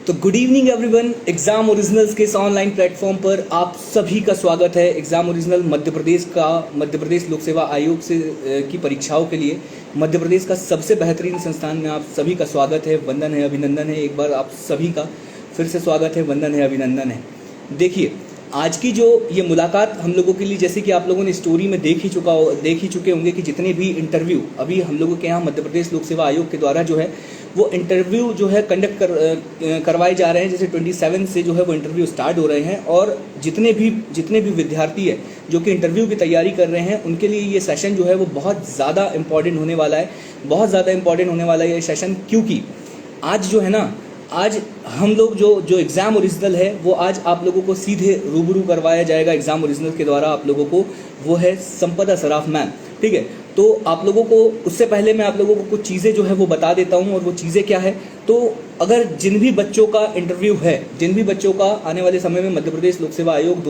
तो good evening everyone. Exam originals के इस ऑनलाइन प्लेटफॉर्म पर आप सभी का स्वागत है। एग्ज़ाम ओरिजिनल मध्य प्रदेश लोक सेवा आयोग से की परीक्षाओं के लिए मध्य प्रदेश का सबसे बेहतरीन संस्थान में आप सभी का स्वागत है। वंदन है, अभिनंदन है। एक बार आप सभी का फिर से स्वागत है, वंदन है, अभिनंदन है। देखिए, आज की जो ये मुलाकात हम लोगों के लिए, जैसे कि आप लोगों ने स्टोरी में देख ही चुके होंगे कि जितने भी इंटरव्यू अभी हम लोगों के यहाँ मध्य प्रदेश लोक सेवा आयोग के द्वारा जो है वो इंटरव्यू जो है कंडक्ट करवाए जा रहे हैं। जैसे 27 से जो है वो इंटरव्यू स्टार्ट हो रहे हैं और जितने भी विद्यार्थी है जो कि इंटरव्यू की तैयारी कर रहे हैं उनके लिए ये सेशन जो है वो बहुत ज़्यादा इंपॉर्टेंट होने वाला है। बहुत ज़्यादा इंपॉर्टेंट होने वाला है ये सेशन, क्योंकि आज जो है ना, आज हम लोग जो एग्ज़ाम ओरिजिनल है वो आज आप लोगों को सीधे रूबरू करवाया जाएगा एग्ज़ाम ओरिजिनल के द्वारा आप लोगों को। वो है संपदा सराफ मैम, ठीक है। तो आप लोगों को उससे पहले मैं आप लोगों को कुछ चीज़ें जो है वो बता देता हूँ, और वो चीज़ें क्या है। तो अगर जिन भी बच्चों का इंटरव्यू है, जिन भी बच्चों का आने वाले समय में मध्य प्रदेश लोक सेवा आयोग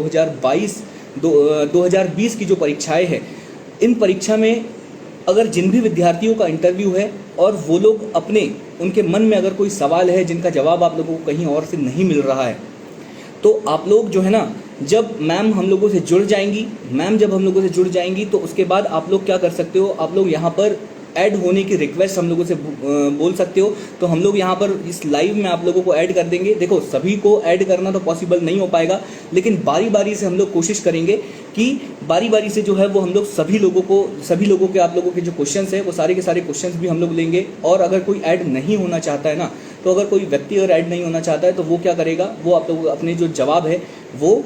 2020 की जो परीक्षाएँ हैं, इन परीक्षा में अगर जिन भी विद्यार्थियों का इंटरव्यू है और वो लोग उनके मन में अगर कोई सवाल है जिनका जवाब आप लोगों को कहीं और से नहीं मिल रहा है, तो आप लोग जो है ना, जब मैम हम लोगों से जुड़ जाएंगी तो उसके बाद आप लोग क्या कर सकते हो, आप लोग यहाँ पर ऐड होने की रिक्वेस्ट हम लोगों से बोल सकते हो। तो हम लोग यहाँ पर इस लाइव में आप लोगों को ऐड कर देंगे। देखो, सभी को ऐड करना तो पॉसिबल नहीं हो पाएगा, लेकिन बारी बारी से हम लोग कोशिश करेंगे कि बारी बारी से जो है वो हम लोग सभी लोगों के आप लोगों के जो क्वेश्चंस हैं वो सारे के सारे क्वेश्चंस भी हम लोग लेंगे। और अगर कोई ऐड नहीं होना चाहता है ना, तो अगर कोई व्यक्ति अगर ऐड नहीं होना चाहता है तो वो क्या करेगा, वो आप लोग अपने जो जवाब है वो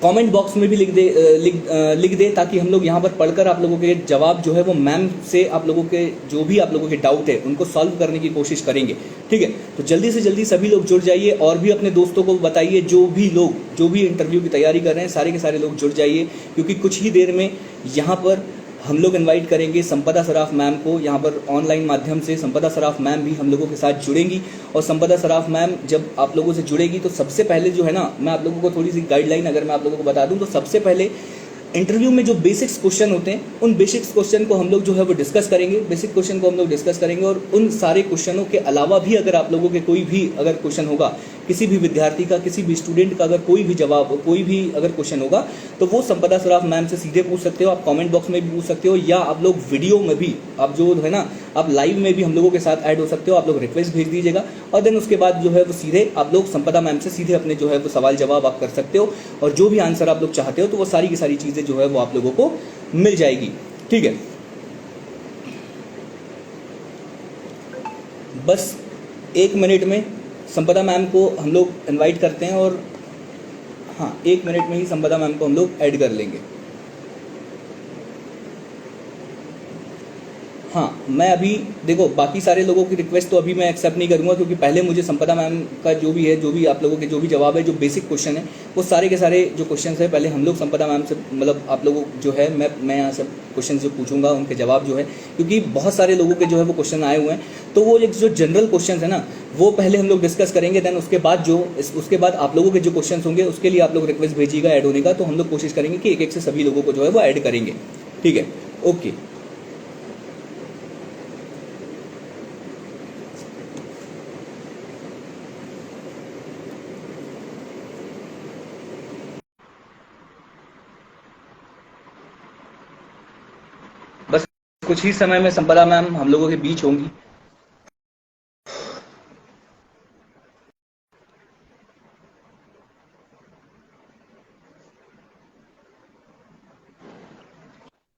कमेंट बॉक्स में भी लिख दे, ताकि हम लोग यहाँ पर पढ़कर आप लोगों के जवाब जो है वो मैम से आप लोगों के जो भी आप लोगों के डाउट है उनको सॉल्व करने की कोशिश करेंगे, ठीक है। तो जल्दी से जल्दी सभी लोग जुड़ जाइए और भी अपने दोस्तों को बताइए। जो भी इंटरव्यू की तैयारी कर रहे हैं सारे के सारे लोग जुड़ जाइए, क्योंकि कुछ ही देर में यहाँ पर हम लोग इनवाइट करेंगे संपदा सराफ मैम को। यहाँ पर ऑनलाइन माध्यम से संपदा सराफ मैम भी हम लोगों के साथ जुड़ेंगी। और संपदा सराफ मैम जब आप लोगों से जुड़ेगी तो सबसे पहले जो है ना, मैं आप लोगों को थोड़ी सी गाइडलाइन अगर मैं आप लोगों को बता दूं, तो सबसे पहले इंटरव्यू में जो बेसिक्स क्वेश्चन होते हैं उन बेसिक्स क्वेश्चन को हम लोग जो है वो डिस्कस करेंगे। और उन सारे क्वेश्चनों के अलावा भी अगर आप लोगों के कोई भी अगर क्वेश्चन होगा, किसी भी विद्यार्थी का, किसी भी स्टूडेंट का अगर कोई भी अगर क्वेश्चन होगा, तो वो संपदा सराफ मैम से सीधे पूछ सकते हो। आप कमेंट बॉक्स में भी पूछ सकते हो, या आप लोग वीडियो में भी, आप जो है ना, आप लाइव में भी हम लोगों के साथ ऐड हो सकते हो। आप लोग रिक्वेस्ट भेज दीजिएगा और देन उसके बाद जो है वो सीधे आप लोग संपदा मैम से सीधे अपने जो है वो सवाल जवाब आप कर सकते हो। और जो भी आंसर आप लोग चाहते हो तो वो सारी की सारी चीज़ें जो है वो आप लोगों को मिल जाएगी, ठीक है। बस 1 मिनट में संपदा मैम को हम लोग इनवाइट करते हैं, और हाँ, 1 मिनट में ही संपदा मैम को हम लोग ऐड कर लेंगे। हाँ, मैं अभी देखो, बाकी सारे लोगों की रिक्वेस्ट तो अभी मैं एक्सेप्ट नहीं करूँगा, क्योंकि पहले मुझे संपदा मैम का जो भी आप लोगों के जो भी जवाब है, जो बेसिक क्वेश्चन है, वो सारे के सारे जो क्वेश्चन है पहले हम लोग संपदा मैम से, मतलब आप लोगों जो है, मैं यहाँ से क्वेश्चन जो पूछूंगा उनके जवाब जो है, क्योंकि बहुत सारे लोगों के जो है वो क्वेश्चन आए हुए हैं, तो वो एक जो जनरल क्वेश्चन है ना, वो पहले हम लोग डिस्कस करेंगे। देन उसके बाद आप लोगों के जो क्वेश्चन होंगे उसके लिए आप लोग रिक्वेस्ट भेजिएगा ऐड होने का, तो हम लोग कोशिश करेंगे कि एक एक से सभी लोगों को जो है वो ऐड करेंगे, ठीक है। ओके, बस कुछ ही समय में संपदा मैम हम लोगों के बीच होंगी।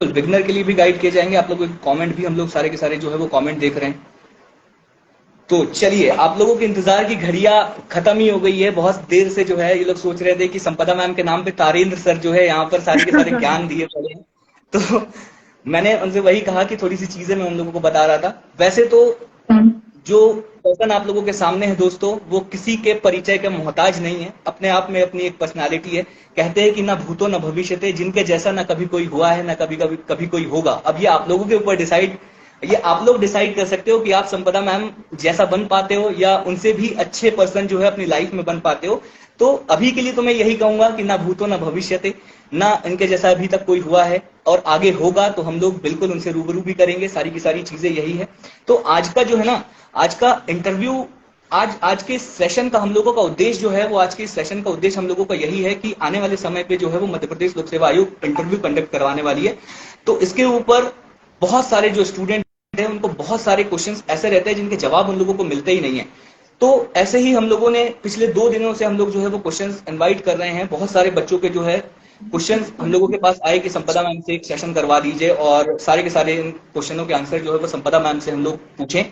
बिगनर के लिए भी गाइड किए जाएंगे। आप लोगों के कमेंट भी हम लोग सारे के सारे जो है वो कमेंट देख रहे हैं। तो चलिए, आप लोगों के इंतजार की घड़ियां खत्म ही हो गई है। बहुत देर से जो है ये लोग सोच रहे थे कि संपदा मैम के नाम पे तारेंद्र सर जो है यहाँ पर सारे के सारे ज्ञान दिए पड़े हैं। तो मैंने उनसे वही कहा कि थोड़ी सी चीजें मैं उन लोगों को बता रहा था। वैसे तो जो पर्सन आप लोगों के सामने है दोस्तों, वो किसी के परिचय के मोहताज नहीं है, अपने आप में अपनी एक पर्सनालिटी है। कहते हैं कि ना भूतो न भविष्यते, जिनके जैसा ना कभी कोई हुआ है, ना कभी कोई होगा। अब ये आप लोगों के ऊपर आप लोग डिसाइड कर सकते हो कि आप संपदा मैम जैसा बन पाते हो या उनसे भी अच्छे पर्सन जो है अपनी लाइफ में बन पाते हो। तो अभी के लिए तो मैं यही कहूंगा कि ना भूतो ना भविष्यते, ना इनके जैसा अभी तक कोई हुआ है, और आगे होगा तो हम लोग बिल्कुल उनसे रूबरू भी करेंगे। सारी की सारी चीजें यही है। तो आज का जो है ना, आज का इंटरव्यू आज के सेशन का हम लोगों का उद्देश्य जो है वो आज के सेशन का उद्देश्य हम लोगों का यही है कि आने वाले समय पे जो है वो मध्य प्रदेश लोक सेवा आयोग इंटरव्यू कंडक्ट करवाने वाली है। तो इसके ऊपर बहुत सारे जो स्टूडेंट हैं उनको बहुत सारे क्वेश्चंस ऐसे रहते हैं जिनके जवाब उन लोगों को मिलते ही नहीं है। तो ऐसे ही हम लोगों ने पिछले 2 दिनों से हम लोग जो है वो क्वेश्चंस इनवाइट कर रहे हैं। बहुत सारे बच्चों के जो है क्वेश्चंस हम लोगों के पास आए कि संपदा मैम से एक सेशन करवा दीजिए और सारे के सारे इन क्वेश्चनों के आंसर जो है वो संपदा मैम से हम लोग पूछें।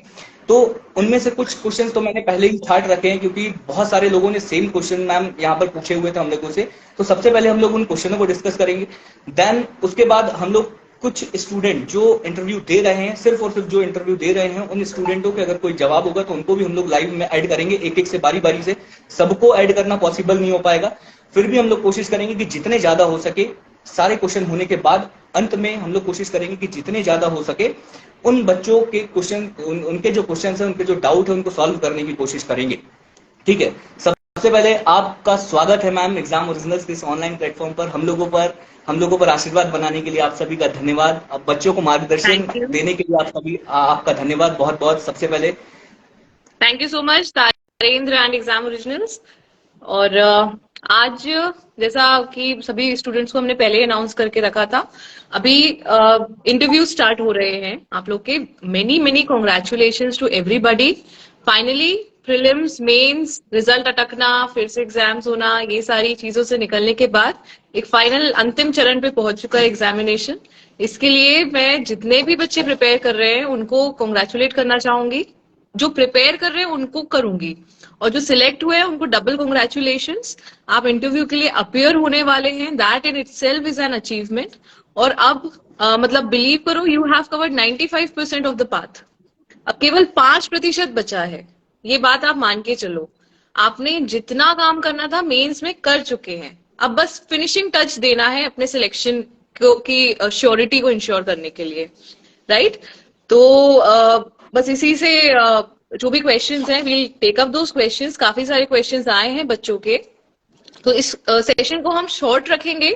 तो उनमें से कुछ क्वेश्चंस तो मैंने पहले ही छाट रखे हैं क्योंकि बहुत सारे लोगों ने सेम क्वेश्चन मैम यहाँ पर पूछे हुए थे हम लोगों से। तो सबसे पहले हम लोग उन क्वेश्चनों को डिस्कस करेंगे। देन उसके बाद हम लोग कुछ स्टूडेंट जो इंटरव्यू दे रहे हैं, सिर्फ और सिर्फ जो इंटरव्यू दे रहे हैं उन स्टूडेंटों के अगर कोई जवाब होगा तो उनको भी हम लोग लाइव में ऐड करेंगे। एक एक से बारी बारी से, सबको ऐड करना पॉसिबल नहीं हो पाएगा, फिर भी हम लोग कोशिश करेंगे कि जितने ज्यादा हो सके सारे क्वेश्चन होने के बाद अंत में हम लोग कोशिश करेंगे कि जितने ज्यादा हो सके उन बच्चों के क्वेश्चन उनके जो क्वेश्चन है, उनके जो डाउट है उनको सॉल्व करने की कोशिश करेंगे। ठीक है, सबसे पहले आपका स्वागत है मैम एग्जाम ओरिजिनल्स के इस ऑनलाइन प्लेटफॉर्म पर। हम लोगों पर आशीर्वाद बनाने के लिए आप सभी का धन्यवाद। अब बच्चों को मार्गदर्शन देने के लिए आप सभी आपका धन्यवाद बहुत बहुत। सबसे पहले thank you so much Tarendra and exam originals. और आज जैसा कि सभी स्टूडेंट्स को हमने पहले अनाउंस करके रखा था, अभी इंटरव्यू स्टार्ट हो रहे हैं आप लोग के। Many many congratulations to everybody. Finally prelims, mains, result अटकना, फिर से एग्जाम्स होना, ये सारी चीजों से निकलने के बाद एक फाइनल अंतिम चरण पे पहुंच चुका है एग्जामिनेशन। इसके लिए मैं जितने भी बच्चे प्रिपेयर कर रहे हैं उनको कॉन्ग्रेचुलेट करना चाहूंगी। जो प्रिपेयर कर रहे हैं उनको करूंगी, और जो सिलेक्ट हुए हैं उनको डबल कॉन्ग्रेचुलेशंस। आप इंटरव्यू के लिए अपियर होने वाले हैं, that in itself is an achievement. और अब मतलब बिलीव करो, you have covered 95% of the path. अब केवल 5% बचा है, ये बात आप मान के चलो। आपने जितना काम करना था मेंस में कर चुके हैं, अब बस फिनिशिंग टच देना है अपने सिलेक्शन की श्योरिटी को इंश्योर करने के लिए, राइट? तो बस इसी से जो भी क्वेश्चंस हैं, we'll take up those questions. काफी सारे क्वेश्चंस आए हैं बच्चों के, तो इस सेशन को हम शॉर्ट रखेंगे।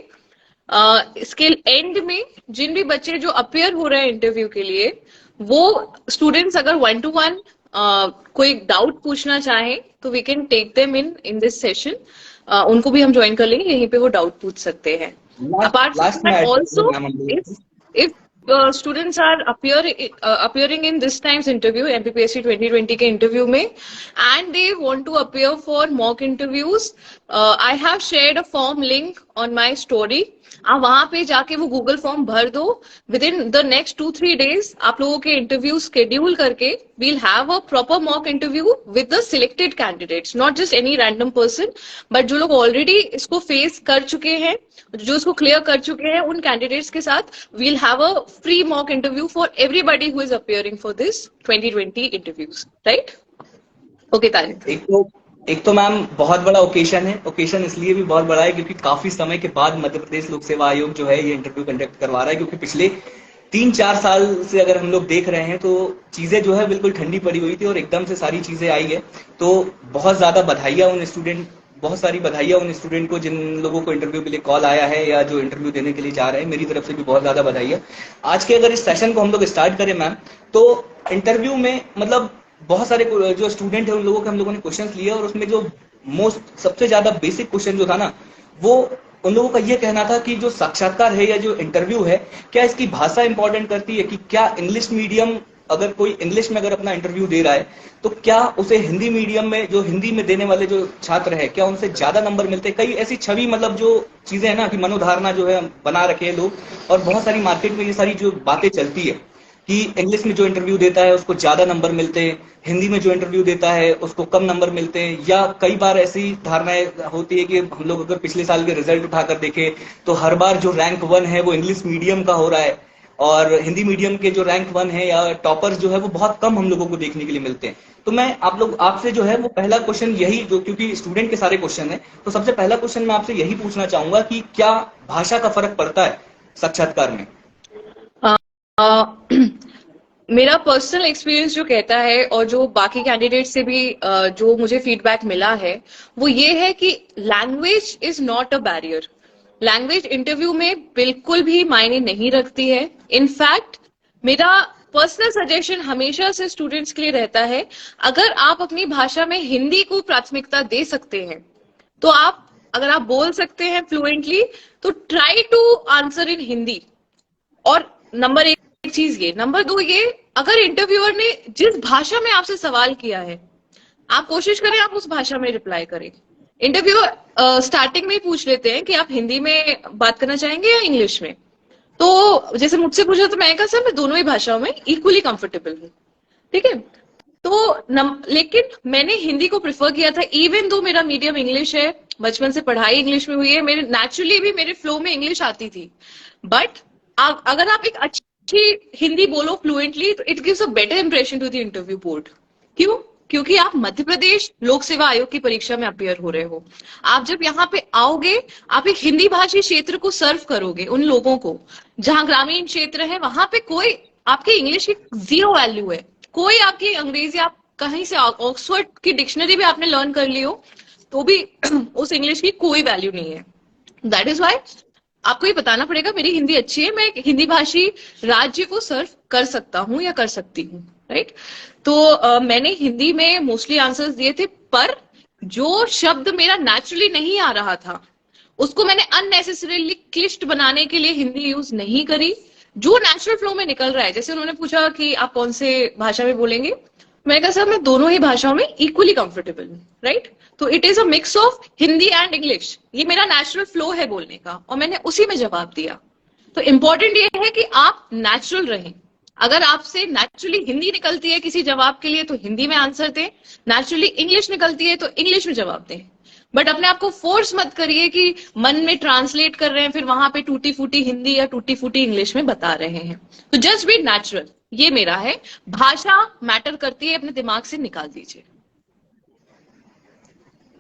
इसके एंड में जिन भी बच्चे जो अपियर हो रहे हैं इंटरव्यू के लिए, वो स्टूडेंट्स अगर 1-to-1 कोई डाउट पूछना चाहें तो we can take them in this session. उनको भी हम ज्वाइन कर लेंगे, यहीं पे वो डाउट पूछ सकते हैं। Apart from that also, if students are appearing in this time's interview, MPPSC 2020 के इंटरव्यू में, and they want to appear for mock interviews, I have shared a form link on my story. आप वहां पे जाके वो Google form भर दो। Within the next 2-3 days आप लोगों के इंटरव्यू शेड्यूल करके we'll have a proper mock interview with the selected candidates, not just any random person, but जो लोग ऑलरेडी इसको फेस कर चुके हैं, जो इसको क्लियर कर चुके हैं, उन कैंडिडेट्स के साथ we'll have a free mock interview for everybody who is appearing for this 2020 interviews, right? Okay Tariq. एक तो मैम बहुत बड़ा ओकेशन है। ओकेशन इसलिए भी बहुत बड़ा है क्योंकि काफी समय के बाद मध्य प्रदेश लोक सेवा आयोग जो है ये इंटरव्यू कंडक्ट करवा रहा है। क्योंकि पिछले 3-4 साल से अगर हम लोग देख रहे हैं तो चीजें जो है बिल्कुल ठंडी पड़ी हुई थी और एकदम से सारी चीजें आई है। तो बहुत ज्यादा बधाइयां उन स्टूडेंट को जिन लोगों को इंटरव्यू के लिए कॉल आया है या जो इंटरव्यू देने के लिए जा रहे हैं। मेरी तरफ से भी बहुत ज्यादा बधाई है। आज के अगर इस सेशन को हम लोग स्टार्ट करें मैम, तो इंटरव्यू में मतलब बहुत सारे जो स्टूडेंट है उन लोगों के हम लोगों ने क्वेश्चंस लिए और उसमें जो सबसे ज्यादा बेसिक क्वेश्चन जो था ना, वो उन लोगों का ये कहना था कि जो साक्षात्कार है या जो इंटरव्यू है, क्या इसकी भाषा इंपॉर्टेंट करती है? कि क्या इंग्लिश मीडियम, अगर कोई इंग्लिश में अगर अपना इंटरव्यू दे रहा है तो क्या उसे हिंदी मीडियम में, जो हिंदी में देने वाले जो छात्र है, क्या उनसे ज्यादा नंबर मिलते हैं? कई ऐसी छवि मतलब जो चीजें है ना कि मनोधारणा जो है बना रखे हैं लोग, और बहुत सारी मार्केट में ये सारी जो बातें चलती है कि इंग्लिश में जो इंटरव्यू देता है उसको ज्यादा नंबर मिलते हैं, हिंदी में जो इंटरव्यू देता है उसको कम नंबर मिलते हैं। या कई बार ऐसी धारणाएं होती है कि हम लोग अगर पिछले साल के रिजल्ट उठाकर देखें तो हर बार जो रैंक 1 है वो इंग्लिश मीडियम का हो रहा है, और हिंदी मीडियम के जो रैंक 1 है या टॉपर्स जो है वो बहुत कम हम लोगों को देखने के लिए मिलते हैं। तो मैं आपसे जो है वो पहला क्वेश्चन यही, जो क्योंकि स्टूडेंट के सारे क्वेश्चन है, तो सबसे पहला क्वेश्चन मैं आपसे यही पूछना चाहूंगा कि क्या भाषा का फर्क पड़ता है साक्षात्कार में? मेरा पर्सनल एक्सपीरियंस जो कहता है, और जो बाकी कैंडिडेट से भी जो मुझे फीडबैक मिला है, वो ये है कि language is not a barrier. Language interview में बिल्कुल भी मायने नहीं रखती है। इनफैक्ट मेरा पर्सनल सजेशन हमेशा से स्टूडेंट्स के लिए रहता है, अगर आप अपनी भाषा में हिंदी को प्राथमिकता दे सकते हैं तो आप, अगर आप बोल सकते हैं फ्लुएंटली, तो try to answer in Hindi. और नंबर एक चीज ये, नंबर दो ये, अगर इंटरव्यूअर ने जिस भाषा में आपसे सवाल किया है, आप कोशिश करें आप उस भाषा में रिप्लाई करें। इंटरव्यूअर स्टार्टिंग में ही पूछ लेते हैं कि आप हिंदी में बात करना चाहेंगे या इंग्लिश में। तो जैसे मुझसे पूछा तो मैं कहा सर मैं दोनों ही भाषाओं में इक्वली कंफर्टेबल हूँ, ठीक है। तो लेकिन मैंने हिंदी को प्रेफर किया था, इवन दो मेरा मीडियम इंग्लिश है, बचपन से पढ़ाई इंग्लिश में हुई है, मेरे नेचुरली भी मेरे फ्लो में इंग्लिश आती थी। बट अगर आप एक अच्छी हिंदी बोलो फ्लुएंटली तो it gives a better impression to the interview board. क्यों? क्योंकि आप मध्य प्रदेश लोक सेवा आयोग की परीक्षा में अपीयर हो रहे हो। आप जब यहाँ पे आओगे, आप एक हिंदी भाषी क्षेत्र को सर्व करोगे, उन लोगों को, जहां ग्रामीण क्षेत्र है वहां पे कोई आपकी इंग्लिश की जीरो वैल्यू है, कोई आपकी अंग्रेजी, आप कहीं से ऑक्सफोर्ड की डिक्शनरी भी आपने लर्न कर ली हो तो भी उस इंग्लिश की कोई वैल्यू नहीं है। दैट इज वाई आपको ये बताना पड़ेगा मेरी हिंदी अच्छी है, मैं एक हिंदी भाषी राज्य को सर्व कर सकता हूँ या कर सकती हूँ, राइट। तो मैंने हिंदी में मोस्टली आंसर्स दिए थे, पर जो शब्द मेरा नेचुरली नहीं आ रहा था उसको मैंने अननेसेसरीली क्लिष्ट बनाने के लिए हिंदी यूज नहीं करी। जो नेचुरल फ्लो में निकल रहा है, जैसे उन्होंने पूछा कि आप कौन से भाषा में बोलेंगे, मैंने कहा सर मैं दोनों ही भाषाओं में इक्वली कंफर्टेबल हूँ, राइट। तो it is a mix of Hindi and English, ये मेरा नेचुरल फ्लो है बोलने का, और मैंने उसी में जवाब दिया। तो इंपॉर्टेंट ये है कि आप नेचुरल रहें। अगर आपसे नेचुरली हिंदी निकलती है किसी जवाब के लिए तो हिंदी में आंसर दें, नेचुरली इंग्लिश निकलती है तो इंग्लिश में जवाब दें। बट अपने आप को फोर्स मत करिए कि मन में ट्रांसलेट कर रहे हैं फिर वहां पे टूटी फूटी हिंदी या टूटी फूटी इंग्लिश में बता रहे हैं। तो जस्ट बी नेचुरल, ये मेरा है। भाषा मैटर करती है, अपने दिमाग से निकाल दीजिए।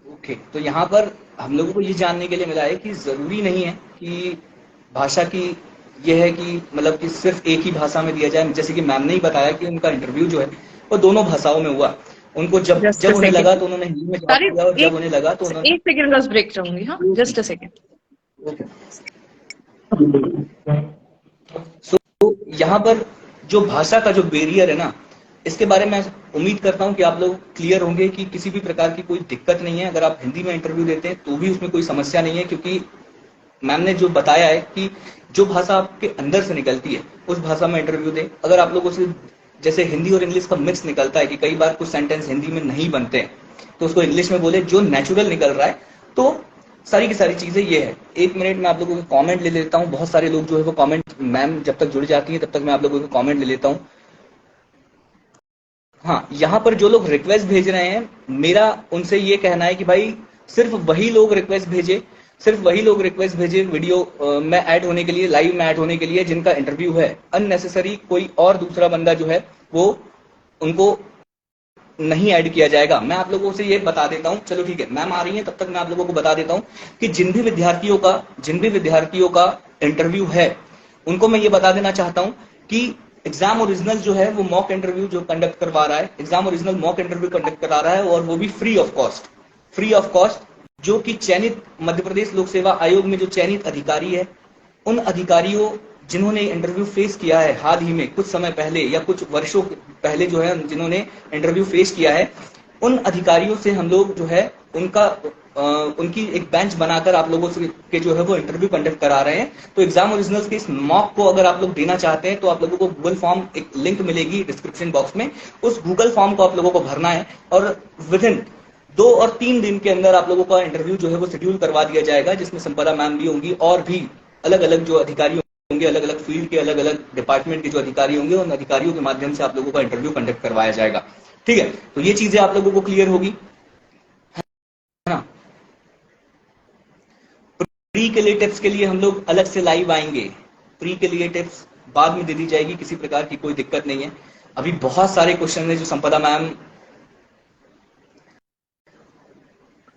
ओके, तो यहाँ पर हम लोगों को ये जानने के लिए मिला है कि जरूरी नहीं है कि भाषा की यह है कि मतलब कि सिर्फ एक ही भाषा में दिया जाए। जैसे कि मैम ने ही बताया कि उनका इंटरव्यू जो है वो दोनों भाषाओं में हुआ। उनको जब उन्हें लगा तो उन्होंने हिंदी में जवाब दिया, और जब उन्हें लगा तो उन्होंने, एक सेकंड बस ब्रेक चाहूंगी, हाँ जस्ट अ सेकंड। सो यहाँ पर जो भाषा का जो बैरियर है ना, इसके बारे में उम्मीद करता हूं कि आप लोग क्लियर होंगे कि किसी भी प्रकार की कोई दिक्कत नहीं है। अगर आप हिंदी में इंटरव्यू देते हैं तो भी उसमें कोई समस्या नहीं है, क्योंकि मैम ने जो बताया है कि जो भाषा आपके अंदर से निकलती है उस भाषा में इंटरव्यू दें। अगर आप लोगों से जैसे हिंदी और इंग्लिश का मिक्स निकलता है कि कई बार कुछ सेंटेंस हिंदी में नहीं बनते हैं तो उसको इंग्लिश में बोले, जो नेचुरल निकल रहा है। तो सारी की सारी चीजें ये है। एक मिनट में आप लोगों के कमेंट ले लेता हूँ। बहुत सारे लोग जो है वो कमेंट, मैम जब तक जुड़ जाती है तब तक मैं आप लोगों के कमेंट ले लेता हूँ। हाँ, यहाँ पर जो लोग रिक्वेस्ट भेज रहे हैं, मेरा उनसे ये कहना है कि भाई सिर्फ वही लोग रिक्वेस्ट भेजे, सिर्फ वही लोग रिक्वेस्ट भेजे वीडियो में ऐड होने के लिए, लाइव में ऐड होने के लिए, जिनका इंटरव्यू है। अननेसेसरी कोई और दूसरा बंदा जो है वो उनको नहीं ऐड किया जाएगा। मैं आप लोगों से ये बता देता हूं, चलो ठीक है मैम आ रही है तब तक मैं आप लोगों को बता देता हूं कि जिन भी विद्यार्थियों का इंटरव्यू है उनको मैं ये बता देना चाहता हूं कि एग्जाम ओरिजिनल जो है वो मॉक इंटरव्यू जो कंडक्ट करवा रहा है, exam original mock interview conduct करा रहा है, और वो भी फ्री ऑफ कॉस्ट, जो कि चयनित मध्य प्रदेश लोक सेवा आयोग में जो चयनित अधिकारी है, उन अधिकारियों जिन्होंने इंटरव्यू फेस किया है हाल ही में, कुछ समय पहले या कुछ वर्षों पहले जो है जिन्होंने इंटरव्यू फेस किया है, उन अधिकारियों से हम लोग जो है उनकी एक बेंच बनाकर आप लोगों से के जो है वो इंटरव्यू कंडक्ट करा रहे हैं। तो एग्जाम ओरिजिनल्स के इस मॉक को अगर आप लोग देना चाहते हैं तो आप लोगों को गूगल फॉर्म, एक लिंक मिलेगी डिस्क्रिप्शन बॉक्स में, उस गूगल फॉर्म को आप लोगों को भरना है, और विदिन 2 और 3 दिन के अंदर आप लोगों का इंटरव्यू जो है वो शेड्यूल करवा दिया जाएगा, जिसमें संपदा मैम भी होंगी और भी अलग अलग जो अधिकारी होंगे, अलग अलग फील्ड के अलग अलग डिपार्टमेंट के जो अधिकारी होंगे, उन अधिकारियों के माध्यम से आप लोगों का इंटरव्यू कंडक्ट करवाया जाएगा। ठीक है, तो ये चीजें आप लोगों को क्लियर होगी, है ना। प्री के लिए टिप्स के लिए हम लोग अलग से लाइव आएंगे, प्री के लिए टिप्स बाद में दे दी जाएगी, किसी प्रकार की कोई दिक्कत नहीं है। अभी बहुत सारे क्वेश्चन है जो संपदा मैम,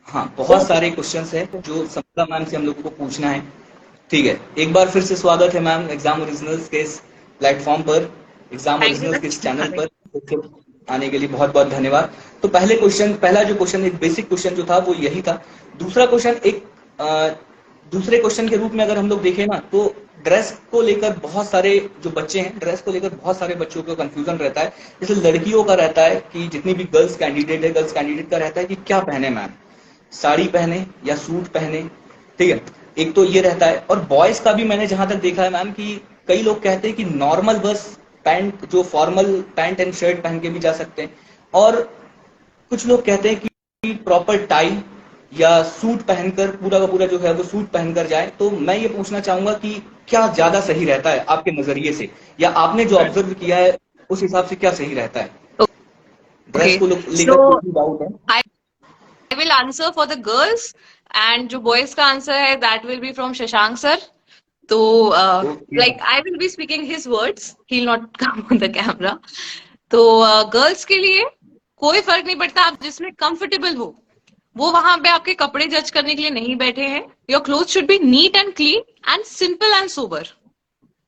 हाँ बहुत सारे क्वेश्चंस है जो संपदा मैम से हम लोगों को पूछना है। ठीक है, एक बार फिर से स्वागत है मैम एग्जाम ओरिजिनल्स के इस प्लेटफॉर्म पर, एग्जाम ओरिजिनल्स के इस चैनल पर आने के लिए बहुत बहुत धन्यवाद। तो पहला जो क्वेश्चन एक बेसिक क्वेश्चन जो था वो यही था। दूसरा क्वेश्चन दूसरे क्वेश्चन के रूप में अगर हम लोग देखें ना, तो ड्रेस को लेकर बहुत सारे जो बच्चे हैं, ड्रेस को लेकर बहुत सारे बच्चों को कंफ्यूजन रहता है। जैसे लड़कियों का रहता है कि जितनी भी गर्ल्स कैंडिडेट है, गर्ल्स कैंडिडेट का रहता है कि क्या पहने मैम, साड़ी पहने या सूट पहने, ठीक है, एक तो ये रहता है। और बॉयज का भी मैंने जहां तक देखा है मैम कि कई लोग कहते हैं कि नॉर्मल बस पैंट, जो फॉर्मल पैंट एंड शर्ट पहन के भी जा सकते हैं, और कुछ लोग कहते हैं कि प्रॉपर टाई या सूट पहनकर, पूरा का पूरा जो है वो सूट पहनकर जाए। तो मैं ये पूछना चाहूंगा कि क्या ज्यादा सही रहता है आपके नजरिए से, या आपने जो ऑब्जर्व किया है उस हिसाब से क्या सही रहता है? ड्रेस Okay, को लेकर so कोई भी डाउट है? I will answer for the girls and जो boys का आंसर है that will be from Shashank sir. तो okay, like I will be speaking his words, he'll not come on the camera. तो गर्ल्स के लिए कोई फर्क नहीं पड़ता, आप जिसमें कंफर्टेबल हो, वो वहां पे आपके कपड़े जज करने के लिए नहीं बैठे हैं। Your cloth should be neat and clean and simple and sober.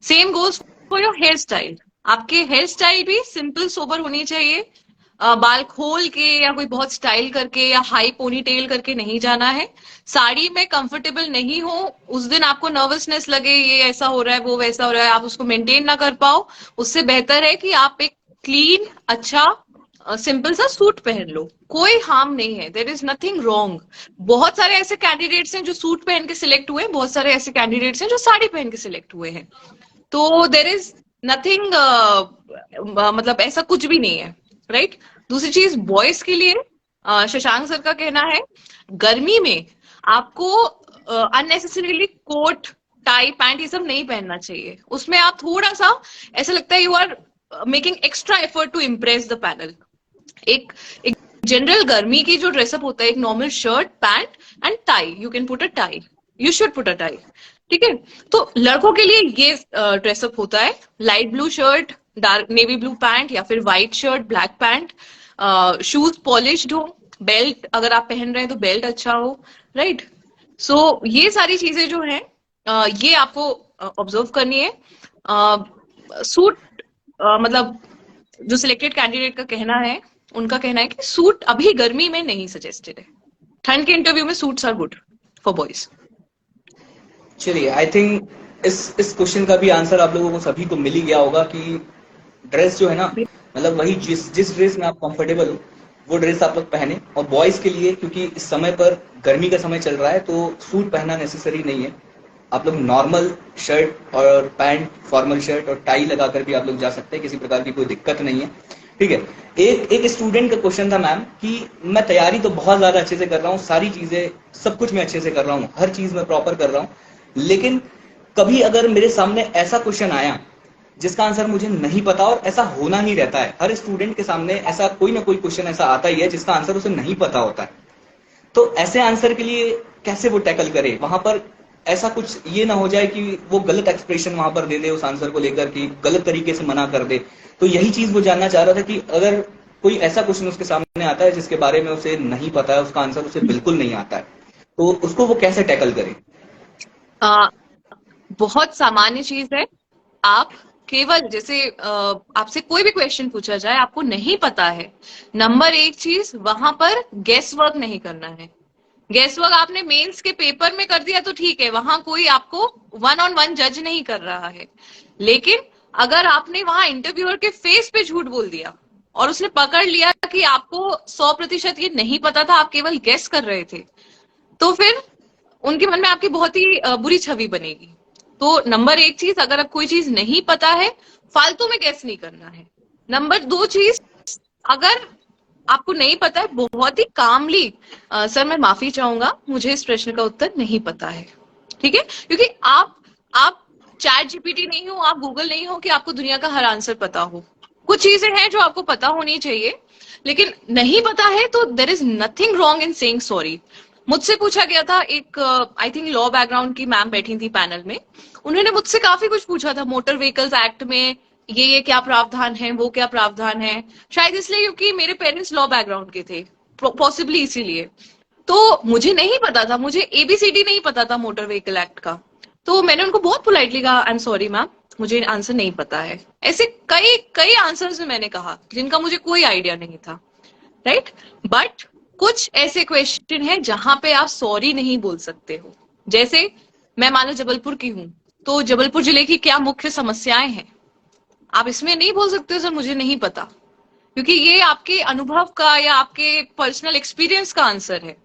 Same goes for your hair style, आपके हेयर स्टाइल भी सिंपल सोबर होनी चाहिए। बाल खोल के या कोई बहुत स्टाइल करके या हाई पोनी टेल करके नहीं जाना है। साड़ी में कंफर्टेबल नहीं हो, उस दिन आपको नर्वसनेस लगे, ये ऐसा हो रहा है वो वैसा हो रहा है, आप उसको मेंटेन ना कर पाओ, उससे बेहतर है कि आप एक क्लीन अच्छा सिंपल सा सूट पहन लो, कोई हार्म नहीं है, देर इज नथिंग रॉन्ग। बहुत सारे ऐसे कैंडिडेट्स हैं जो सूट पहन के सिलेक्ट हुए हैं, बहुत सारे ऐसे कैंडिडेट्स हैं जो साड़ी पहन के सिलेक्ट हुए हैं। तो देर इज नथिंग, मतलब ऐसा कुछ भी नहीं है, राइट। दूसरी चीज बॉयज के लिए शशांक सर का कहना है गर्मी में आपको अननेसेसरीली कोट टाई पैंट ये सब नहीं पहनना चाहिए। उसमें आप थोड़ा सा ऐसा लगता है you are making extra effort to impress the panel. एक एक जनरल गर्मी की जो ड्रेसअप होता है, एक normal shirt pant and tie, you can put a tie, you should put a tie, ठीक है। तो लड़कों के लिए ये ड्रेसअप होता है, light blue shirt, dark navy blue pant या फिर white shirt black pant, shoes polished हो, बेल्ट अगर आप पहन रहे हैं तो बेल्ट अच्छा हो, राइट। सो ये सारी चीजें जो हैं ये आपको ऑब्जर्व करनी है। सूट मतलब जो सिलेक्टेड कैंडिडेट का कहना है, उनका कहना है कि सूट अभी गर्मी में नहीं सजेस्टेड है, ठंड के इंटरव्यू में suits are good for boys. चलिए, आई थिंक इस क्वेश्चन का भी आंसर आप लोगों को सभी को मिल ही गया होगा कि ड्रेस जो है ना, मतलब वही जिस ड्रेस में आप कंफर्टेबल हो वो ड्रेस आप लोग पहने। और बॉयज के लिए, क्योंकि इस समय पर गर्मी का समय चल रहा है, तो सूट पहनना नेसेसरी नहीं है। आप लोग नॉर्मल शर्ट और पैंट, फॉर्मल शर्ट और टाई लगाकर भी आप लोग जा सकते हैं, किसी प्रकार की कोई दिक्कत नहीं है, ठीक है। एक स्टूडेंट का क्वेश्चन था मैम कि मैं तैयारी तो बहुत ज्यादा अच्छे से कर रहा हूँ, सारी चीजें सब कुछ मैं अच्छे से कर रहा हूँ, हर चीज मैं प्रॉपर कर रहा हूँ, लेकिन कभी अगर मेरे सामने ऐसा क्वेश्चन आया जिसका आंसर मुझे नहीं पता, और ऐसा होना ही रहता है, हर स्टूडेंट के सामने ऐसा कोई ना कोई क्वेश्चन ऐसा आता ही है जिसका आंसर उसे नहीं पता होता है। तो ऐसे आंसर के लिए कैसे वो टैकल करे? वहां पर ऐसा कुछ ये ना हो जाए कि वो गलत एक्सप्रेशन वहां पर दे दे उस आंसर को लेकर, कि गलत तरीके से मना कर दे। तो यही चीज वो जानना चाह रहा था कि अगर कोई ऐसा क्वेश्चन उसके सामने आता है जिसके बारे में उसे नहीं पता है, उसका आंसर उसे बिल्कुल नहीं आता है, तो उसको वो कैसे टैकल करे? बहुत सामान्य चीज है। आप केवल जैसे आपसे कोई भी क्वेश्चन पूछा जाए, आपको नहीं पता है, नंबर एक चीज वहां पर गेस वर्क नहीं करना है। गेस वर्क आपने मेंस के पेपर में कर दिया तो ठीक है, वहां कोई आपको वन ऑन वन जज नहीं कर रहा है। लेकिन अगर आपने वहां इंटरव्यूअर के फेस पे झूठ बोल दिया और उसने पकड़ लिया कि आपको 100% ये नहीं पता था, आप केवल गेस कर रहे थे, तो फिर उनके मन में आपकी बहुत ही बुरी छवि बनेगी। तो नंबर एक चीज, अगर अब कोई चीज नहीं पता है, फालतू में गेस नहीं करना है। नंबर दो चीज, अगर आपको नहीं पता है, बहुत ही कामली सर मैं माफी चाहूंगा, मुझे इस प्रश्न का उत्तर नहीं पता है, ठीक है। क्योंकि आप चैट जीपीटी नहीं हो, आप गूगल नहीं हो कि आपको दुनिया का हर आंसर पता हो। कुछ चीजें हैं जो आपको पता होनी चाहिए, लेकिन नहीं पता है तो there is nothing wrong in saying sorry. मुझसे पूछा गया था, एक आई थिंक लॉ बैकग्राउंड की मैम बैठी थी पैनल में, उन्होंने मुझसे काफी कुछ पूछा था, मोटर व्हीकल्स एक्ट में ये क्या प्रावधान है, वो क्या प्रावधान है, शायद इसलिए क्योंकि मेरे पेरेंट्स लॉ बैकग्राउंड के थे, पॉसिबली इसीलिए। तो मुझे नहीं पता था, मुझे एबीसीडी नहीं पता था मोटर व्हीकल एक्ट का। तो मैंने उनको बहुत पोलाइटली कहा, आई एम सॉरी मैम, मुझे आंसर नहीं पता है। ऐसे कई कई आंसर्स मैंने कहा जिनका मुझे कोई आइडिया नहीं था, राइट। बट कुछ ऐसे क्वेश्चन है जहां पे आप सॉरी नहीं बोल सकते हो। जैसे मैं मानो जबलपुर की हूं, तो जबलपुर जिले की क्या मुख्य समस्याएं हैं? आप इसमें नहीं बोल सकते हो सर मुझे नहीं पता, क्योंकि ये आपके अनुभव का या आपके पर्सनल एक्सपीरियंस का आंसर है।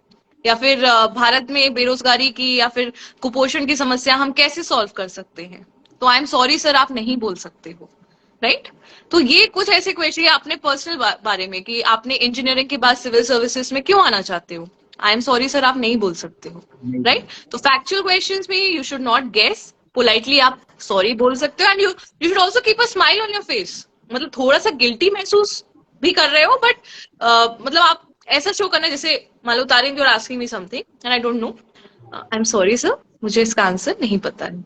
या फिर भारत में बेरोजगारी की या फिर कुपोषण की समस्या हम कैसे सॉल्व कर सकते हैं? तो आई एम सॉरी सर, आप नहीं बोल सकते हो, राइट? तो ये कुछ ऐसे क्वेश्चन आपने पर्सनल बारे में कि आपने इंजीनियरिंग के बाद सिविल सर्विसेज में क्यों आना चाहते हो, आई एम सॉरी सर, आप नहीं बोल सकते हो, राइट? तो फैक्चुअल क्वेश्चंस में you should not guess, politely आप सॉरी बोल सकते हो, and you should also keep a smile on your face. मतलब थोड़ा सा गिल्टी महसूस भी कर रहे हो, बट मतलब आप ऐसा शो करना जैसे मान लो तारिंग you are asking me something and I don't know, I am sorry sir, मुझे इसका आंसर नहीं पता है,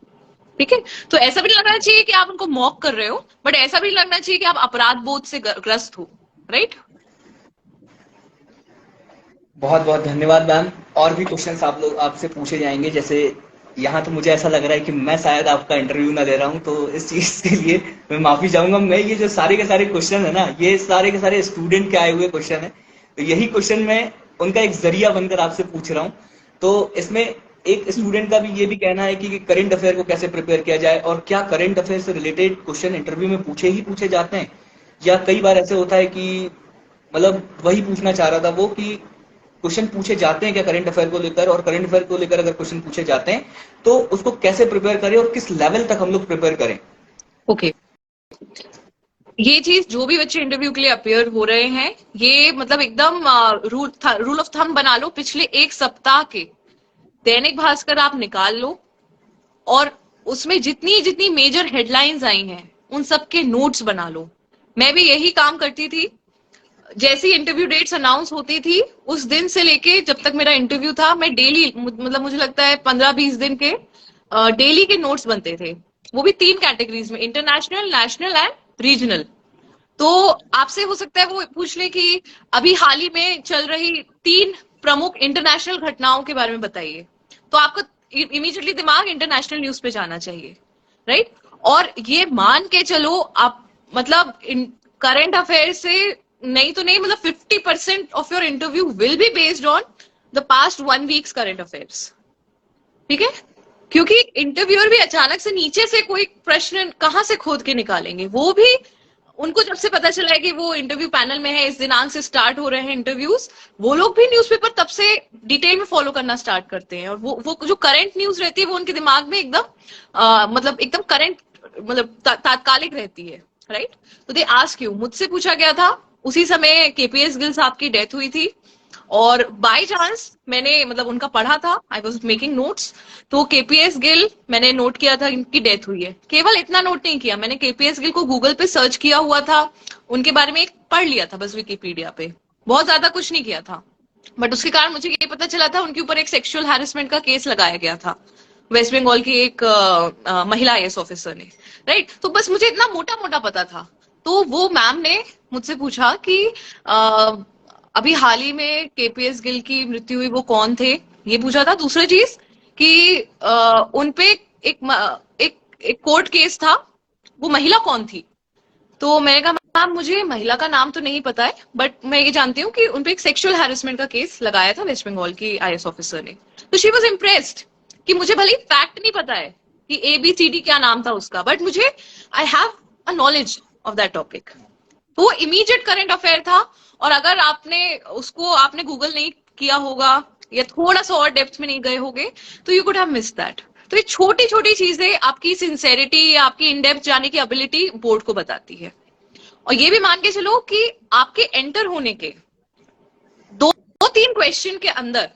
ठीक है? तो ऐसा भी लगना चाहिए कि आप उनको मॉक कर रहे हो, बट ऐसा भी लगना चाहिए कि आप अपराध बोध से ग्रस्त हो, राइट? बहुत बहुत धन्यवाद मैम। और भी क्वेश्चंस आप लोग आपसे पूछे जाएंगे, जैसे यहाँ तो मुझे ऐसा लग रहा है कि मैं शायद आपका इंटरव्यू ना ले रहा हूँ, तो इस चीज के लिए मैं माफी चाहूंगा। मैं ये जो सारे के सारे क्वेश्चन है ना, ये सारे के सारे स्टूडेंट के आए हुए क्वेश्चन है, तो यही क्वेश्चन मैं उनका एक जरिया बनकर आपसे पूछ रहा हूँ। तो इसमें एक स्टूडेंट का भी ये भी कहना है कि करंट अफेयर को कैसे प्रिपेयर किया जाए, और क्या करंट अफेयर से रिलेटेड क्वेश्चन इंटरव्यू में पूछे जाते हैं, या कई बार ऐसे होता है कि मतलब वही पूछना चाह रहा था वो कि क्वेश्चन पूछे जाते हैं क्या करंट अफेयर को लेकर, और करंट अफेयर को लेकर अगर क्वेश्चन पूछे जाते हैं तो उसको कैसे प्रिपेयर करें और किस लेवल तक हम लोग प्रिपेयर करें। ओके, ये चीज जो भी बच्चे इंटरव्यू के लिए अपियर हो रहे हैं, ये मतलब एकदम रूल ऑफ थंब बना लो, पिछले एक सप्ताह के दैनिक भास्कर आप निकाल लो, और उसमें जितनी जितनी मेजर हेडलाइंस आई हैं उन सबके नोट्स बना लो। मैं भी यही काम करती थी। जैसी इंटरव्यू डेट्स अनाउंस होती थी उस दिन से लेके जब तक मेरा इंटरव्यू था, मैं डेली मतलब मुझे लगता है 15-20 दिन के डेली के नोट्स बनते थे, वो भी 3 कैटेगरीज में, इंटरनेशनल, नेशनल एंड रीजनल। तो आपसे हो सकता है वो पूछ ले कि अभी हाल ही में चल रही 3 प्रमुख इंटरनेशनल घटनाओं के बारे में बताइए, तो आपका इमीडिएटली दिमाग इंटरनेशनल न्यूज पे जाना चाहिए, राइट? और ये मान के चलो आप मतलब करंट अफेयर से नहीं तो नहीं, मतलब 50% of your interview will be based on the past 1 weeks current affairs, ठीक है? क्योंकि इंटरव्यूअर भी अचानक से नीचे से कोई प्रश्न कहां से खोद के निकालेंगे, वो भी उनको जब से पता चला है कि वो इंटरव्यू पैनल में है, इस दिनांक से स्टार्ट हो रहे हैं इंटरव्यूज, वो लोग भी न्यूज़पेपर तब से डिटेल में फॉलो करना स्टार्ट करते हैं, और वो जो करंट न्यूज रहती है वो उनके दिमाग में एकदम मतलब एकदम करंट मतलब तात्कालिक रहती है, राइट? तो दे आस्क यू, मुझसे पूछा गया था उसी समय केपीएस गिल साहब की डेथ हुई थी, और बाय चांस मैंने मतलब उनका पढ़ा था, आई वॉज मेकिंग नोट्स, तो केपीएस गिल मैंने नोट किया था इनकी डेथ हुई है। केवल इतना नोट नहीं किया मैंने, केपीएस गिल को गूगल पे सर्च किया हुआ था, उनके बारे में एक पढ़ लिया था बस विकिपीडिया पे, बहुत ज्यादा कुछ नहीं किया था। बट उसके कारण मुझे ये पता चला था उनके ऊपर एक सेक्सुअल हैरेसमेंट का केस लगाया गया था वेस्ट बंगाल की एक महिला आईएएस ऑफिसर ने, राइट? तो बस मुझे इतना मोटा मोटा पता था। तो वो मैम ने मुझसे पूछा कि अभी हाल ही में केपीएस गिल की मृत्यु हुई, वो कौन थे, ये पूछा था। दूसरी चीज कि उनपे एक कोर्ट केस था, वो महिला कौन थी? तो मैंने कहा मैम मुझे महिला का नाम तो नहीं पता है, बट मैं ये जानती हूँ कि उनपे एक सेक्सुअल हैरेसमेंट का केस लगाया था वेस्ट बंगाल की आईएएस ऑफिसर ने। तो शी वॉज इम्प्रेस्ड कि मुझे भले फैक्ट नहीं पता है कि ABCD क्या नाम था उसका, बट मुझे I have a knowledge of that topic. तो वो इमीडिएट करंट अफेयर था, और अगर आपने गूगल नहीं किया होगा या थोड़ा सा और डेप्थ में नहीं गए होगे तो you could have miss that. तो ये छोटी छोटी चीजें आपकी सिंसेरिटी या आपकी इन डेप्थ जाने की एबिलिटी बोर्ड को बताती है। और ये भी मान के चलो कि आपके एंटर होने के 2-3 क्वेश्चन के अंदर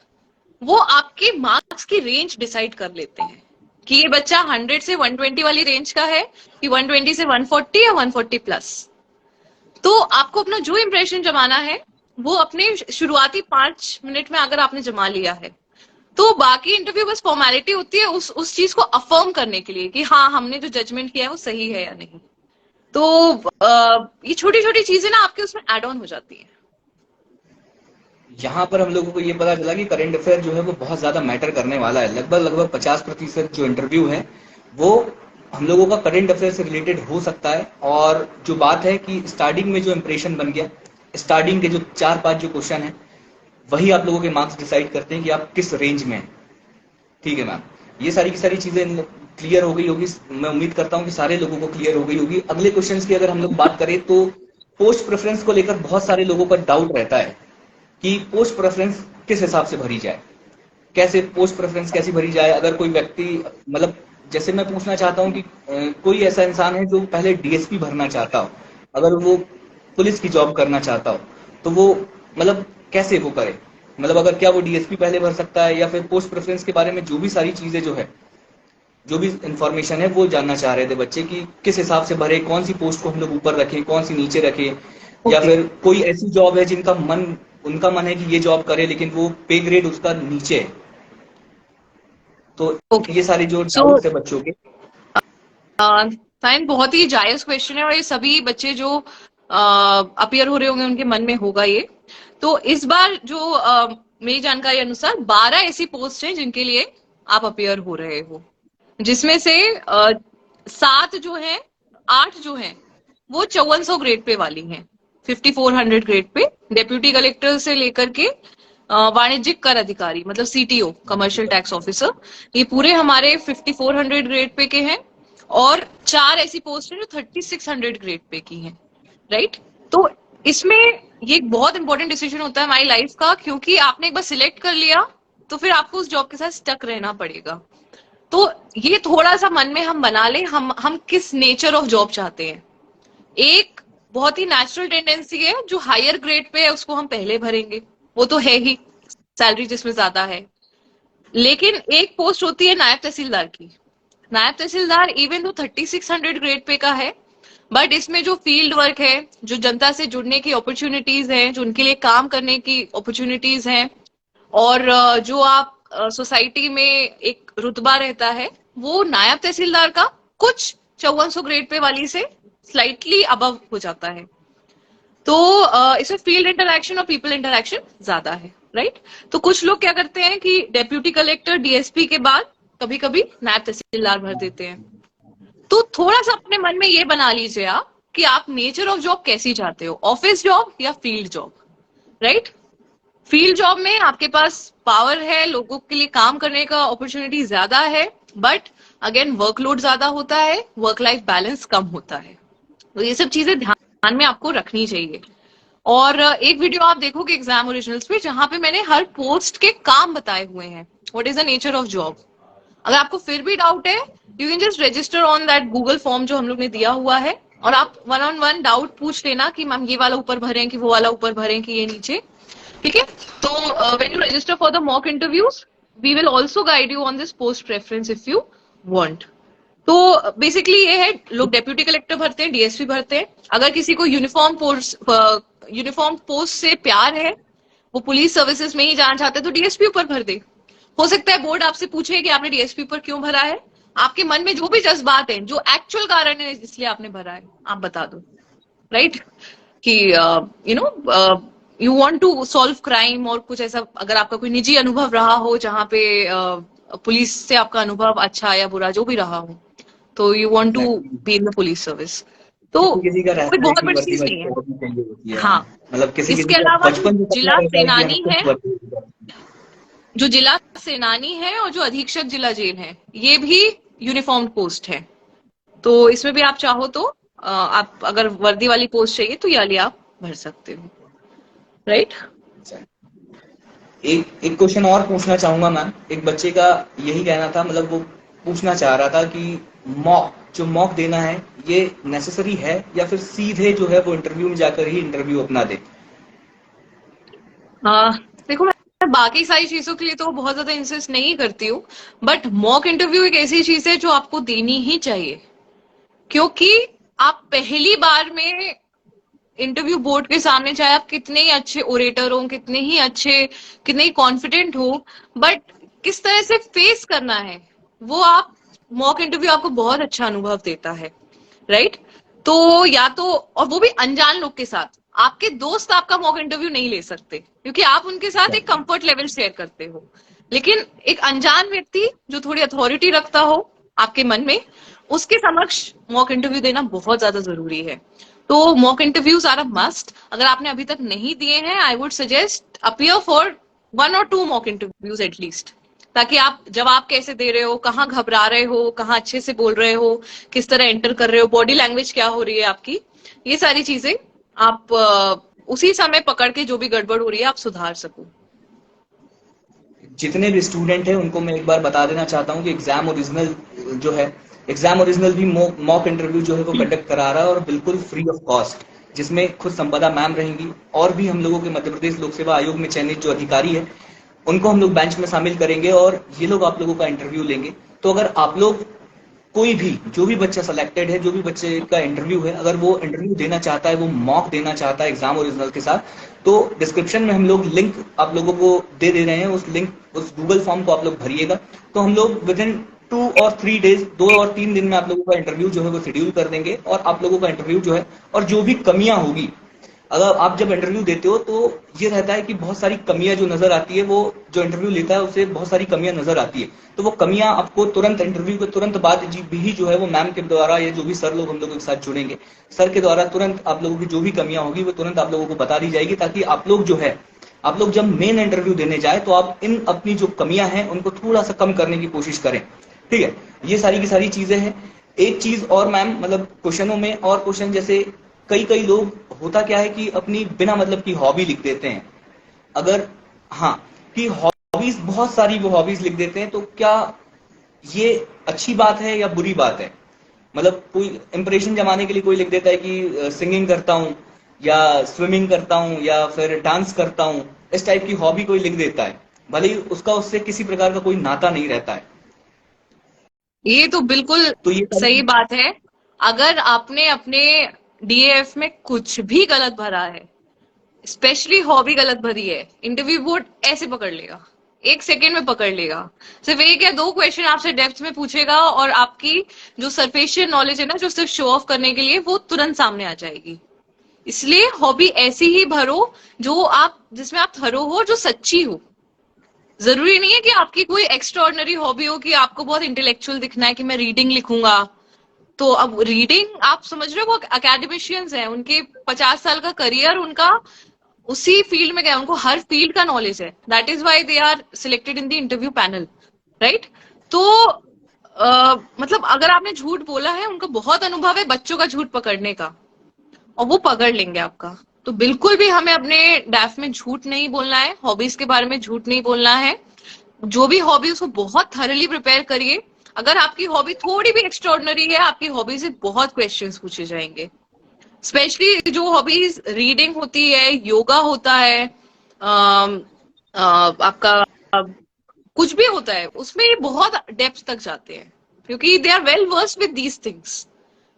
वो आपके मार्क्स की रेंज डिसाइड कर लेते हैं कि ये बच्चा 100 से 120 वाली रेंज का है कि 120 से 140 या 140 प्लस। तो आपको अपना जो इंप्रेशन जमाना है वो अपने शुरुआती 5 मिनट में अगर आपने जमा लिया है, तो बाकी इंटरव्यू बस फॉर्मेलिटी होती है उस चीज को अफर्म करने के लिए कि हाँ हमने जो जजमेंट किया है वो सही है या नहीं। तो ये छोटी छोटी चीजें ना आपके उसमें एड ऑन हो जाती है। यहाँ पर हम लोगों को ये पता चला कि करंट अफेयर जो है वो बहुत ज्यादा मैटर करने वाला है। लगभग 50% जो इंटरव्यू है वो हम लोगों का करंट अफेयर से रिलेटेड हो सकता है। और जो बात है कि स्टार्टिंग में जो इंप्रेशन बन गया, स्टार्टिंग के जो 4-5 जो क्वेश्चन है वही आप लोगों के मार्क्स डिसाइड करते हैं कि आप किस रेंज में हैं। ठीक है मैम, ये सारी की सारी चीजें क्लियर हो गई होगी, मैं उम्मीद करता हूं कि सारे लोगों को क्लियर हो गई होगी। अगले क्वेश्चंस की अगर हम लोग बात करें तो पोस्ट प्रेफरेंस को लेकर बहुत सारे लोगों का डाउट रहता है कि पोस्ट प्रेफरेंस किस हिसाब से भरी जाए, कैसे पोस्ट प्रेफरेंस कैसी भरी जाए। अगर कोई व्यक्ति, मतलब जैसे मैं पूछना चाहता हूं कि कोई ऐसा इंसान है जो पहले डीएसपी भरना चाहता हो, अगर वो पुलिस की जॉब करना चाहता हो, तो वो मतलब कैसे वो करे, मतलब अगर क्या वो डीएसपी पहले भर सकता है, या फिर पोस्ट प्रेफरेंस के बारे में जो भी सारी चीजें जो है, जो भी इंफॉर्मेशन है वो जानना चाह रहे थे बच्चे कि किस हिसाब से भरे, कौन सी पोस्ट को हम लोग ऊपर रखें, कौन सी नीचे रखें, या ओके फिर कोई ऐसी जॉब है जिनका उनका मन है कि ये जॉब करे लेकिन वो पे ग्रेड उसका नीचे है। तो ओके ये सारे जो सो डाउट्स है बच्चों के। साइन बहुत ही जायज क्वेश्चन है और ये सभी बच्चे जो अपियर हो रहे होंगे उनके मन में होगा ये। तो इस बार जो मेरी जानकारी अनुसार 12 ऐसी पोस्ट हैं जिनके लिए आप अपियर हो रहे हो, जिसमें से 7 जो है, 8 जो है वो 5400 ग्रेड पे वाली हैं, 5400 ग्रेड पे, डेप्यूटी कलेक्टर से लेकर के वाणिज्यिक कर अधिकारी मतलब सीटीओ कमर्शियल टैक्स ऑफिसर, ये पूरे हमारे 5400 ग्रेड पे के हैं। और 4 ऐसी पोस्ट है जो 3600 ग्रेड पे की हैं, राइट। तो इसमें ये एक बहुत इंपॉर्टेंट डिसीजन होता है हमारी लाइफ का, क्योंकि आपने एक बार सिलेक्ट कर लिया तो फिर आपको उस जॉब के साथ स्टक रहना पड़ेगा। तो ये थोड़ा सा मन में हम बना ले, हम किस नेचर ऑफ जॉब चाहते हैं। एक बहुत ही नेचुरल टेंडेंसी है जो हायर ग्रेड पे है उसको हम पहले भरेंगे, वो तो है ही, सैलरी जिसमें ज्यादा है। लेकिन एक पोस्ट होती है नायब तहसीलदार की। नायब तहसीलदार इवन तो 3600 ग्रेड पे का है, बट इसमें जो फील्ड वर्क है, जो जनता से जुड़ने की अपॉर्चुनिटीज हैं, जो उनके लिए काम करने की अपॉर्चुनिटीज हैं, और जो आप सोसाइटी में एक रुतबा रहता है, वो नायब तहसीलदार का कुछ 5400 ग्रेड पे वाली से स्लाइटली अबव हो जाता है। तो इसमें फील्ड इंटरैक्शन और पीपल इंटरैक्शन ज्यादा है, राइट। तो कुछ लोग क्या करते हैं कि डेप्यूटी कलेक्टर डीएसपी के बाद कभी कभी नायब तहसीलदार भर देते हैं। तो थोड़ा सा अपने मन में ये बना लीजिए आप कि आप नेचर ऑफ जॉब कैसी चाहते हो, ऑफिस जॉब या field job, right. Field job में आपके पास पावर है, लोगों के लिए काम करने का अपॉर्चुनिटी ज्यादा है, बट अगेन वर्कलोड ज्यादा होता है, वर्क लाइफ बैलेंस कम होता है। तो ये सब चीजें ध्यान में आपको रखनी चाहिए। और एक वीडियो आप देखोगे एग्जाम ओरिजिनल्स पे जहां पे मैंने हर पोस्ट के काम बताए हुए हैं, what is the nature of job. अगर आपको फिर भी डाउट है, you can just register on that Google form जो हम लोग ने दिया हुआ है, और आप 1-on-1 डाउट पूछ लेना कि मैम ये वाला ऊपर भरें कि वो वाला ऊपर भरें कि ये नीचे, ठीक है। तो when you register for the mock interviews we will also guide you on this post preference if you want. तो बेसिकली ये है, लोग डेप्यूटी कलेक्टर भरते हैं, डीएसपी भरते हैं। अगर किसी को यूनिफॉर्म पोस्ट से प्यार है, वो पुलिस सर्विसेज में ही जाना चाहते हैं, तो डीएसपी ऊपर भर दे। हो सकता है बोर्ड आपसे पूछे कि आपने डीएसपी पर क्यों भरा है, आपके मन में जो भी जज्बात हैं, जो एक्चुअल कारण है इसलिए आपने भरा है, आप बता दो, राइट। कि you know you want to solve crime और कुछ ऐसा, अगर आपका कोई निजी अनुभव रहा हो जहां पे पुलिस से आपका अनुभव अच्छा या बुरा जो भी रहा हो, तो you want to be in the police service, तो किसी का कोई रहता है बहुत कि बड़ी वर्दी चीज में नहीं है। बहुत चाहिए होती है, हाँ, मतलब किसी इसके किसी का अलावा बचपन से जिला सपना रहता है कि सेनानी हमको है, वर्दी। जो जिला सेनानी है और जो अधीक्षक जिला जेल है, ये भी यूनिफॉर्म पोस्ट है। तो इसमें भी आप चाहो तो आप अगर वर्दी वाली पोस्ट चाहिए तो ये वाली आप भर सकते हो, राइट। एक क्वेश्चन और पूछना चाहूंगा मैम। एक बच्चे का यही कहना था, मतलब वो पूछना चाह रहा था कि मॉक देना है ये नेसेसरी है, या फिर सीधे जो है वो इंटरव्यू में जाकर ही इंटरव्यू अपना दे। देखो, मैं बाकी सारी चीजों के लिए तो बहुत ज्यादा इंसिस्ट नहीं करती हूँ, बट मॉक इंटरव्यू एक ऐसी चीज है जो आपको देनी ही चाहिए, क्योंकि आप पहली बार में इंटरव्यू बोर्ड के सामने, चाहे आप कितने ही अच्छे ओरेटर हो, कितने ही कॉन्फिडेंट हो, बट किस तरह से फेस करना है वो आप, मॉक इंटरव्यू आपको बहुत अच्छा अनुभव देता है, राइट। तो या तो, और वो भी अनजान लोग के साथ, आपके दोस्त आपका मॉक इंटरव्यू नहीं ले सकते क्योंकि आप उनके साथ एक कंफर्ट लेवल शेयर करते हो, लेकिन एक अनजान व्यक्ति जो थोड़ी अथॉरिटी रखता हो आपके मन में, उसके समक्ष मॉक इंटरव्यू देना बहुत ज्यादा जरूरी है। तो mock interviews are a must. अगर आपने अभी तक नहीं दिए हैं, I would suggest appear for 1 or 2 mock interviews at least, ताकि आप जवाब कैसे दे रहे हो, कहाँ घबरा रहे हो, कहाँ अच्छे से बोल रहे हो, किस तरह एंटर कर रहे हो, बॉडी लैंग्वेज क्या हो रही है आपकी, ये सारी चीजें आप उसी समय पकड़ के जो भी गड़बड़ हो रही है आप सुधार सको। जितने भी स्टूडेंट हैं उनको मैं एक बार बता देना चाहता हूँ कि एग्जाम ओरिजिनल जो है, एग्जाम ओरिजिनल भी मॉक इंटरव्यू जो है वो कंडक्ट करा रहा है, और बिल्कुल फ्री ऑफ कॉस्ट, जिसमें खुद संपदा मैम रहेंगी, और भी हम लोगों के मध्य प्रदेश लोक सेवा आयोग में चयनित जो अधिकारी है उनको हम लोग बेंच में शामिल करेंगे, और ये लोग आप लोगों का इंटरव्यू लेंगे। तो अगर आप लोग, कोई भी, जो भी बच्चा सिलेक्टेड है, जो भी बच्चे का इंटरव्यू है, अगर वो इंटरव्यू देना चाहता है, वो मॉक देना चाहता है एग्जाम ओरिजिनल के साथ, तो डिस्क्रिप्शन में हम लोग लिंक आप लोगों को दे रहे हैं, उस लिंक, उस गूगल फॉर्म को आप लोग भरिएगा, तो हम लोग विद इन 2 और 3 डेज, 2 और 3 दिन में आप लोगों का इंटरव्यू जो है वो शेड्यूल कर देंगे, और आप लोगों का इंटरव्यू जो है, और जो भी कमियां होगी, अगर आप जब इंटरव्यू देते हो तो ये रहता है कि बहुत सारी कमियां जो नजर आती है, वो जो इंटरव्यू लेता है उसे बहुत सारी कमियां नजर आती है, तो वो कमियां आपको तुरंत इंटरव्यू के तुरंत बाद भी जो है वो मैम के द्वारा, या जो भी सर लोग हम लोगों के साथ जुड़ेंगे, सर के द्वारा तुरंत आप लोगों की जो भी कमियां होगी वो तुरंत आप लोगों को बता दी जाएगी, ताकि आप लोग जो है, आप लोग जब मेन इंटरव्यू देने जाए तो आप इन अपनी जो कमियां हैं उनको थोड़ा सा कम करने की कोशिश करें। ठीक है, ये सारी की सारी चीजें हैं। एक चीज और मैम, मतलब क्वेश्चनों में और क्वेश्चन, जैसे कई कई लोग, होता क्या है कि अपनी बिना मतलब की हॉबी लिख देते हैं, अगर, हाँ, कि हॉबीज बहुत सारी वो हॉबीज लिख देते हैं, तो क्या ये अच्छी बात है या बुरी बात है? मतलब कोई इंप्रेशन जमाने के लिए कोई लिख देता है कि सिंगिंग करता हूं, या स्विमिंग करता हूं, या फिर डांस करता हूं, इस टाइप की हॉबी कोई लिख देता है, भले ही उसका उससे किसी प्रकार का कोई नाता नहीं रहता है। ये तो बिल्कुल तो ये सही सारी, बात है। अगर आपने अपने डीएफ में कुछ भी गलत भरा है, स्पेशली हॉबी गलत भरी है, इंटरव्यू बोर्ड ऐसे पकड़ लेगा, 1 सेकेंड में पकड़ लेगा। सिर्फ एक या 2 क्वेश्चन आपसे डेप्थ में पूछेगा, और आपकी जो सरफेशियल नॉलेज है ना, जो सिर्फ शो ऑफ करने के लिए, वो तुरंत सामने आ जाएगी। इसलिए हॉबी ऐसी ही भरो जो आप, जिसमें आप थरो हो, जो सच्ची हो। जरूरी नहीं है कि आपकी कोई एक्स्ट्रॉर्डनरी हॉबी हो कि आपको बहुत इंटेलेक्चुअल दिखना है कि मैं रीडिंग लिखूंगा। तो अब रीडिंग, आप समझ रहे हो, वो एकेडमिशियंस हैं, उनके 50 साल का करियर उनका उसी फील्ड में गया, उनको हर फील्ड का नॉलेज है, that is why they are selected in the interview panel, right? तो मतलब अगर आपने झूठ बोला है, उनको बहुत अनुभव है बच्चों का झूठ पकड़ने का, और वो पकड़ लेंगे आपका। तो बिल्कुल भी हमें अपने डैफ में झूठ नहीं बोलना है, हॉबीज के बारे में झूठ नहीं बोलना है। जो भी हॉबी, उसको बहुत थरली प्रिपेयर करिए। अगर आपकी हॉबी थोड़ी भी एक्स्ट्रॉर्डनरी है, आपकी हॉबी से बहुत क्वेश्चंस पूछे जाएंगे। स्पेशली जो हॉबीज रीडिंग होती है, योगा होता है, आपका कुछ भी होता है, उसमें ये बहुत डेप्थ तक जाते हैं, क्योंकि they are well versed with these things.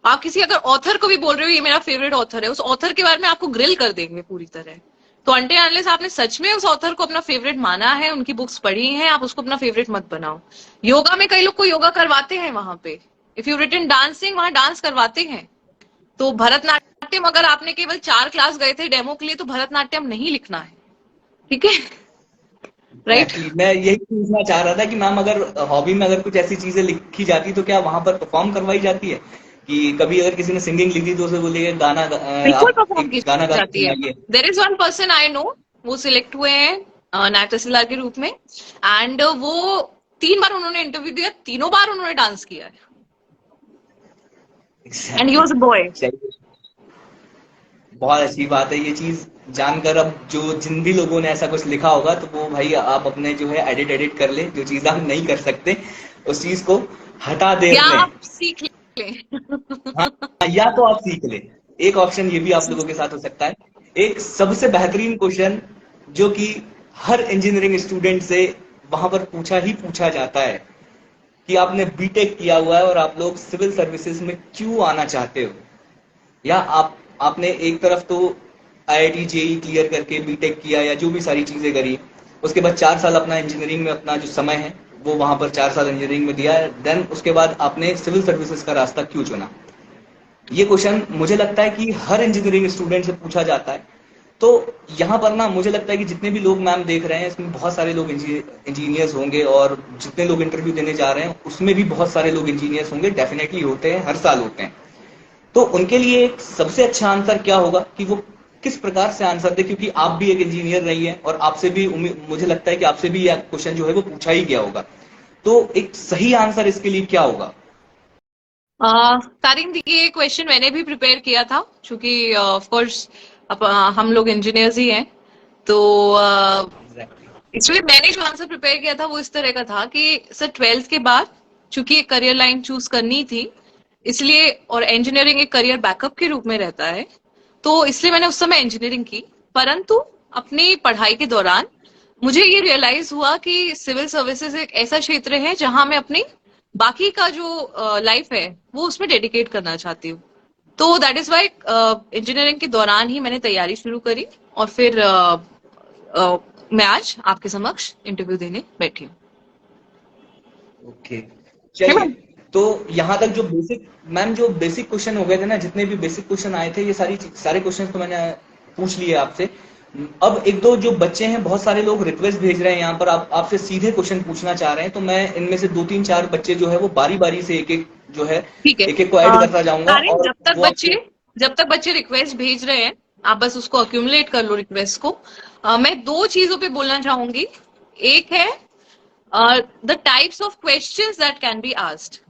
आप किसी अगर ऑथर को भी बोल रहे हो ये मेरा फेवरेट ऑथर है, उस ऑथर के बारे में आपको ग्रिल कर देंगे पूरी तरह। तो अनटिल अनलेस आपने सच में उस ऑथर को अपना फेवरेट माना है, उनकी बुक्स पढ़ी हैं, आप उसको अपना फेवरेट मत बनाओ। योगा में कई लोग को योगा करवाते हैं वहां पे, इफ यू रिटन डांसिंग, वहां डांस करवाते हैं। तो भरतनाट्यम, अगर आपने केवल 4 क्लास गए थे डेमो के लिए, तो भरतनाट्यम नहीं लिखना है, ठीक है? राइट? एक्चुअली मैं यही पूछना चाह रहा था कि मैम, अगर हॉबी में अगर कुछ ऐसी चीजें लिखी जाती तो क्या वहां पर परफॉर्म करवाई जाती है? कि कभी अगर किसी ने सिंगिंग लिखी तो उसे बोलिए गाना, बिल्कुल आप परफॉर्म एक की गाना गा के जाती है। सुनाइए। There is one person I know, वो सिलेक्ट हुए हैं नायब तहसीलदार के रूप में, एंड वो 3 बार उन्होंने इंटरव्यू दिया, तीनों बार उन्होंने डांस किया है, and he exactly, was a boy. बहुत अच्छी बात है ये चीज जानकर। अब जो जिन भी लोगों ने ऐसा कुछ लिखा होगा, तो वो भाई आप अपने जो है एडिट एडिट कर ले, जो चीज आप नहीं कर सकते उस चीज को हटा दे या अपने। आप सीख लें। हाँ, या तो आप सीख ले, एक ऑप्शन ये भी आप लोगों के साथ हो सकता है। एक सबसे बेहतरीन क्वेश्चन जो कि हर इंजीनियरिंग स्टूडेंट से वहां पर पूछा ही पूछा जाता है, कि आपने बीटेक किया हुआ है और आप लोग सिविल सर्विसेज में क्यों आना चाहते हो? या आपने एक तरफ तो आईआईटी जेई क्लियर करके बीटेक किया, या जो भी सारी चीजें करी, उसके बाद 4 साल अपना इंजीनियरिंग में अपना जो समय है वो वहां पर 4 साल इंजीनियरिंग में दिया, देन उसके बाद आपने सिविल सर्विसेज का रास्ता क्यों चुना? ये क्वेश्चन मुझे लगता है कि हर इंजीनियरिंग स्टूडेंट से पूछा जाता है। तो यहाँ पर ना मुझे लगता है कि जितने भी लोग मैम देख रहे हैं, इसमें बहुत सारे लोग इंजीनियर्स होंगे, और जितने लोग इंटरव्यू देने जा रहे हैं उसमें भी बहुत सारे लोग इंजीनियर्स होंगे, डेफिनेटली होते हैं, हर साल होते हैं। तो उनके लिए सबसे अच्छा आंसर क्या होगा कि वो किस प्रकार से आंसर दे, क्योंकि आप भी एक इंजीनियर रही है और आपसे भी मुझे लगता है कि आपसे भी यह क्वेश्चन जो है वो पूछा ही गया होगा, तो एक सही आंसर इसके लिए क्या होगा? तारिक, ये क्वेश्चन मैंने भी प्रिपेयर किया था, क्योंकि ऑफ कोर्स हम लोग इंजीनियर्स ही हैं, तो एग्जैक्टली। इसलिए मैंने जो आंसर प्रिपेयर किया था वो इस तरह का था कि सर 12th के बाद चूंकि एक करियर लाइन चूज करनी थी, इसलिए, और इंजीनियरिंग एक करियर बैकअप के रूप में रहता है, तो इसलिए मैंने उस समय इंजीनियरिंग की। परंतु अपनी पढ़ाई के दौरान मुझे ये रियलाइज हुआ कि सिविल सर्विसेज एक ऐसा क्षेत्र है जहां मैं अपनी बाकी का जो लाइफ है वो उसमें डेडिकेट करना चाहती हूँ। तो दैट इज वाई इंजीनियरिंग के दौरान ही मैंने तैयारी शुरू करी, और फिर मैं आज आपके समक्ष इंटरव्यू देने बैठी हूँ। ओके, है चलिए। मैम? तो यहाँ तक जो बेसिक, मैम जो बेसिक क्वेश्चन हो गए थे ना, जितने भी बेसिक क्वेश्चन आए थे, ये सारे क्वेश्चन तो मैंने पूछ लिए आपसे। अब एक दो जो बच्चे हैं, बहुत सारे लोग रिक्वेस्ट भेज रहे हैं यहाँ पर, आपसे सीधे क्वेश्चन पूछना चाह रहे हैं, तो मैं इनमें से 2 3 4 बच्चे जो है वो बारी बारी से एक एक जो है ठीक है। एक एक को ऐड करता जाऊंगा, तारिक, और वो आपसे। जब तक बच्चे रिक्वेस्ट भेज रहे हैं, आप बस उसको अक्यूमुलेट कर लो रिक्वेस्ट को। मैं दो चीजों पे बोलना चाहूंगी। एक है the types of questions that can be asked.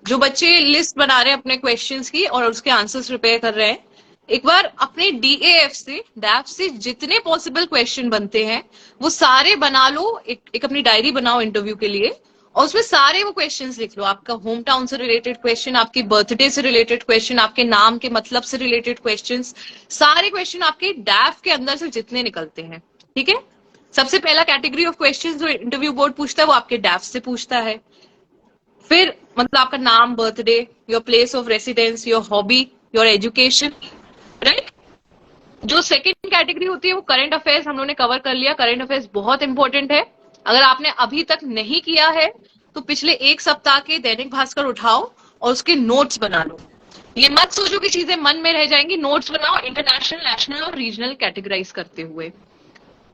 जो बच्चे लिस्ट बना रहे हैं अपने क्वेश्चंस की और उसके आंसर्स प्रिपेयर कर रहे हैं, एक बार अपने डीएएफ से डैफ से जितने पॉसिबल क्वेश्चन बनते हैं वो सारे बना लो, एक अपनी डायरी बनाओ इंटरव्यू के लिए, और उसमें सारे वो क्वेश्चंस लिख लो। आपका होम टाउन से रिलेटेड क्वेश्चन, आपकी बर्थडे से रिलेटेड क्वेश्चन, आपके नाम के मतलब से रिलेटेड क्वेश्चंस, सारे क्वेश्चन आपके डैफ के अंदर से जितने निकलते हैं, ठीक है। सबसे पहला कैटेगरी ऑफ क्वेश्चंस जो इंटरव्यू बोर्ड पूछता है वो आपके डैफ से पूछता है। फिर मतलब आपका नाम, birthday, your place of residence, your hobby, your education, right. जो सेकंड कैटेगरी होती है वो करंट अफेयर्स हम लोगों ने कवर कर लिया। करंट अफेयर्स बहुत इंपॉर्टेंट है। अगर आपने अभी तक नहीं किया है तो पिछले एक सप्ताह के दैनिक भास्कर उठाओ और उसके नोट्स बना लो। ये मत सोचो कि चीजें मन में रह जाएंगी, नोट्स बनाओ इंटरनेशनल, नेशनल और रीजनल कैटेगराइज करते हुए।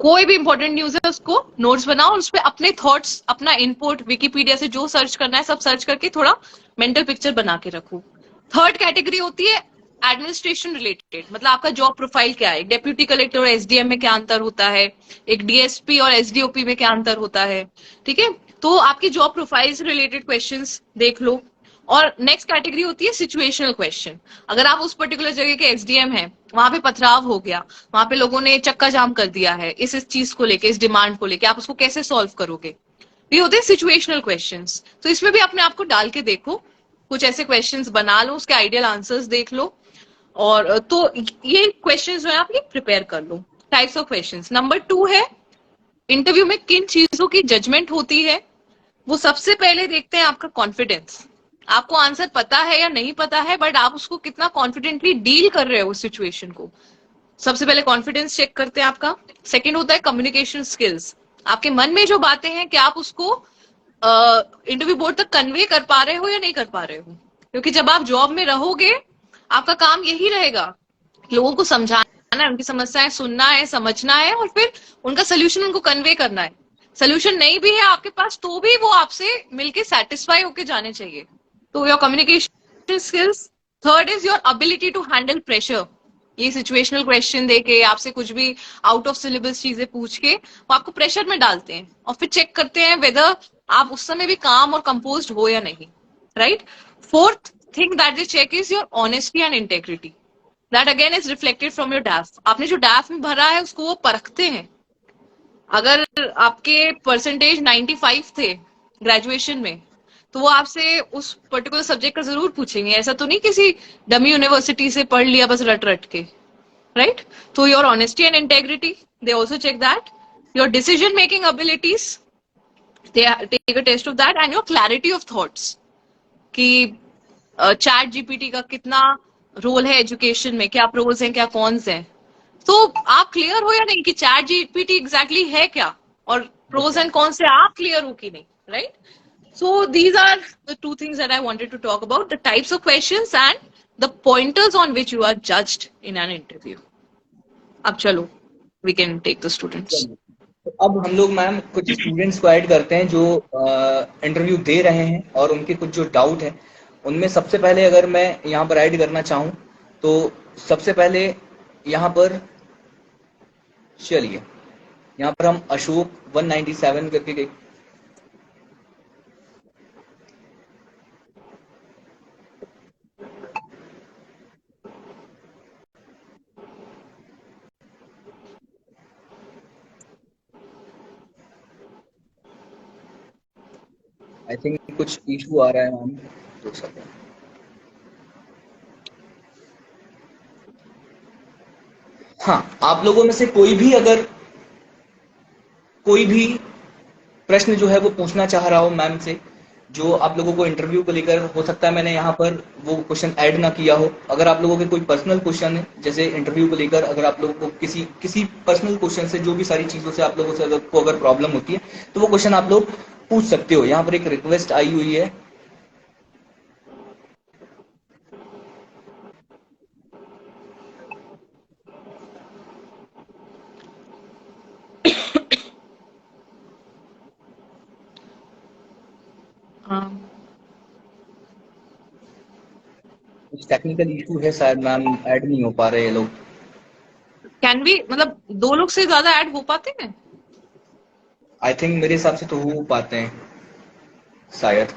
कोई भी इंपॉर्टेंट न्यूज है उसको नोट्स बनाओ और उसपे अपने थॉट्स, अपना इनपुट, विकिपीडिया से जो सर्च करना है सब सर्च करके थोड़ा मेंटल पिक्चर बना के रखो। थर्ड कैटेगरी होती है एडमिनिस्ट्रेशन रिलेटेड, मतलब आपका जॉब प्रोफाइल क्या है, डेप्यूटी कलेक्टर और एसडीएम में क्या अंतर होता है, एक डीएसपी और एसडीओपी में क्या अंतर होता है, ठीक है। तो आपकी जॉब प्रोफाइल से रिलेटेड क्वेश्चंस देख लो। और नेक्स्ट कैटेगरी होती है सिचुएशनल क्वेश्चन। अगर आप उस पर्टिकुलर जगह के एसडीएम हैं, वहां पे पथराव हो गया, वहां पे लोगों ने चक्का जाम कर दिया है इस चीज को लेके, इस डिमांड को लेके, आप उसको कैसे सॉल्व करोगे, ये होते हैं सिचुएशनल क्वेश्चंस। तो इसमें भी अपने आप को डाल के देखो, कुछ ऐसे क्वेश्चंस बना लो, उसके आइडियल आंसर्स देख लो, और तो ये क्वेश्चंस जो है आप ये प्रिपेयर कर लो। टाइप्स ऑफ क्वेश्चंस नंबर 2 है इंटरव्यू में किन चीजों की जजमेंट होती है। वो सबसे पहले देखते हैं आपका कॉन्फिडेंस। आपको आंसर पता है या नहीं पता है, बट आप उसको कितना कॉन्फिडेंटली डील कर रहे हो उस सिचुएशन को, सबसे पहले कॉन्फिडेंस चेक करते हैं आपका। सेकंड होता है कम्युनिकेशन स्किल्स। आपके मन में जो बातें हैं कि आप उसको इंटरव्यू बोर्ड तक कन्वे कर पा रहे हो या नहीं कर पा रहे हो, क्योंकि जब आप जॉब में रहोगे आपका काम यही रहेगा, लोगों को समझाना है, उनकी समस्याएं सुनना है, समझना है, और फिर उनका सोल्यूशन उनको कन्वे करना है। सोल्यूशन नहीं भी है आपके पास तो भी वो आपसे मिलके सेटिस्फाई होके जाने चाहिए। तो your communication skills. Third is your ability to handle pressure. ये सिचुएशनल क्वेश्चन देके, आपसे कुछ भी आउट ऑफ सिलेबस चीजें पूछ के वो आपको प्रेशर में डालते हैं, और फिर चेक करते हैं वेदर आप उस समय भी काम और कंपोज हो या नहीं, right. Fourth thing that they check is your honesty and integrity. That again is reflected from your DAF. आपने जो डैफ में भरा है उसको वो परखते हैं। अगर आपके परसेंटेज 95 थे ग्रेजुएशन में, तो वो आपसे उस पर्टिकुलर सब्जेक्ट का जरूर पूछेंगे। ऐसा तो नहीं किसी डमी यूनिवर्सिटी से पढ़ लिया बस रट रट के, राइट। तो your honesty and integrity, they also check that. Your decision making abilities, they take a test of that. And your clarity of thoughts, कि चैट जीपीटी का कितना रोल है एजुकेशन में, क्या प्रोज हैं क्या कॉन्स हैं, तो आप क्लियर हो या नहीं कि चैट जीपीटी एग्जैक्टली है क्या, और प्रोज एंड कॉन्स से आप क्लियर हो कि नहीं, right. So these are the two things that I wanted to talk about, the types of questions and the pointers on which you are judged in an interview. अब चलो, we can take the students. तो अब हम लोग ma'am कुछ students को add करते हैं जो इंटरव्यू दे रहे हैं, और उनके कुछ जो डाउट है उनमें सबसे पहले अगर मैं यहाँ पर ऐड करना चाहूँ तो सबसे पहले यहाँ पर चलिए, यहाँ पर हम अशोक 197 करके गए। आई थिंक कुछ इशू आ रहा है मैम, तो सब। हाँ, आप लोगों में से कोई भी अगर कोई भी प्रश्न जो है वो पूछना चाह रहा हो मैम से, जो आप लोगों को इंटरव्यू को लेकर, हो सकता है मैंने यहाँ पर वो क्वेश्चन ऐड ना किया हो। अगर आप लोगों के कोई पर्सनल क्वेश्चन है जैसे इंटरव्यू को लेकर, अगर आप लोगों को किसी किसी पर्सनल क्वेश्चन से, जो भी सारी चीजों से आप लोगों से अगर प्रॉब्लम होती है, तो वो क्वेश्चन आप लोग पूछ सकते हो। यहाँ पर एक रिक्वेस्ट आई हुई है। हाँ, कुछ टेक्निकल इशू है शायद मैम, ऐड नहीं हो पा रहे ये लोग। कैन बी मतलब 2 लोग से ज्यादा ऐड हो पाते हैं? आई थिंक मेरे हिसाब से तो हो पाते हैं शायद।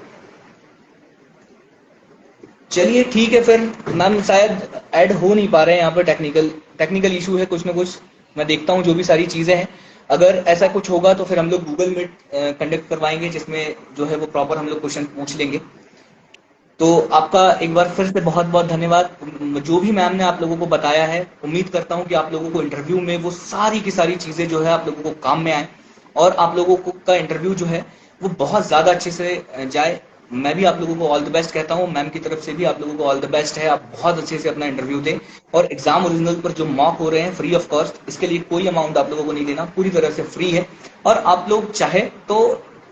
चलिए ठीक है फिर मैम, शायद ऐड हो नहीं पा रहे हैं यहाँ पर, टेक्निकल इशू है कुछ ना कुछ। मैं देखता हूँ जो भी सारी चीजें हैं, अगर ऐसा कुछ होगा तो फिर हम लोग गूगल मीट कंडक्ट करवाएंगे, जिसमें जो है वो प्रॉपर हम लोग क्वेश्चन पूछ लेंगे। तो आपका एक बार फिर से बहुत बहुत धन्यवाद। जो भी मैम ने आप लोगों को बताया है, उम्मीद करता हूँ कि आप लोगों को इंटरव्यू में वो सारी की सारी चीजें जो है आप लोगों को काम में आए, और आप लोगों को का इंटरव्यू जो है वो बहुत ज्यादा अच्छे से जाए। मैं भी आप लोगों को ऑल द बेस्ट कहता हूँ, मैम की तरफ से भी आप लोगों को ऑल द बेस्ट है। आप बहुत अच्छे से अपना इंटरव्यू दें, और एग्जाम ओरिजिनल पर जो मॉक हो रहे हैं फ्री ऑफ कॉस्ट, इसके लिए कोई अमाउंट आप लोगों को नहीं देना, पूरी तरह से फ्री है। और आप लोग चाहे तो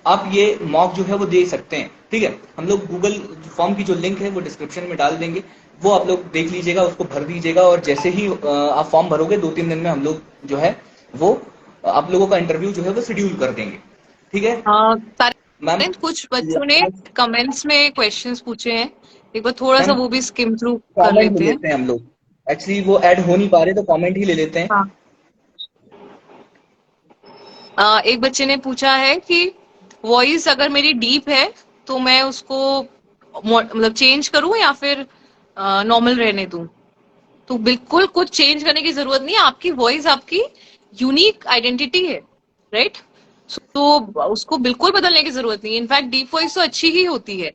आप ये मॉक जो है वो दे सकते हैं, ठीक है। हम लोग गूगल फॉर्म की जो लिंक है वो डिस्क्रिप्शन में डाल देंगे, वो आप लोग देख लीजिएगा, उसको भर दीजिएगा, और जैसे ही आप फॉर्म भरोगे 2-3 दिन में हम लोग जो है वो आप लोगों का इंटरव्यू जो है वो शेड्यूल कर देंगे, ठीक है मैम। तारिन, कुछ बच्चों ने कमेंट्स में क्वेश्चंस पूछे हैं, एक बार थोड़ा सा मैम वो भी स्किम थ्रू कर कमेंट ले लेते हैं। लेते हैं हम लोग, एक्चुअली वो ऐड हो नहीं पा रहे तो कमेंट ही ले लेते हैं। हाँ, एक बच्चे ने पूछा है कि वॉइस अगर मेरी डीप है तो मैं उसको मतलब चेंज करूं या फिर नॉर्मल रहने दूं? तो बिल्कुल कुछ चेंज करने की जरूरत नहीं है, आपकी वॉइस आपकी यूनिक आइडेंटिटी है, राइट? तो उसको बिल्कुल बदलने की जरूरत नहीं है। इनफैक्ट डीप वॉइस तो अच्छी ही होती है।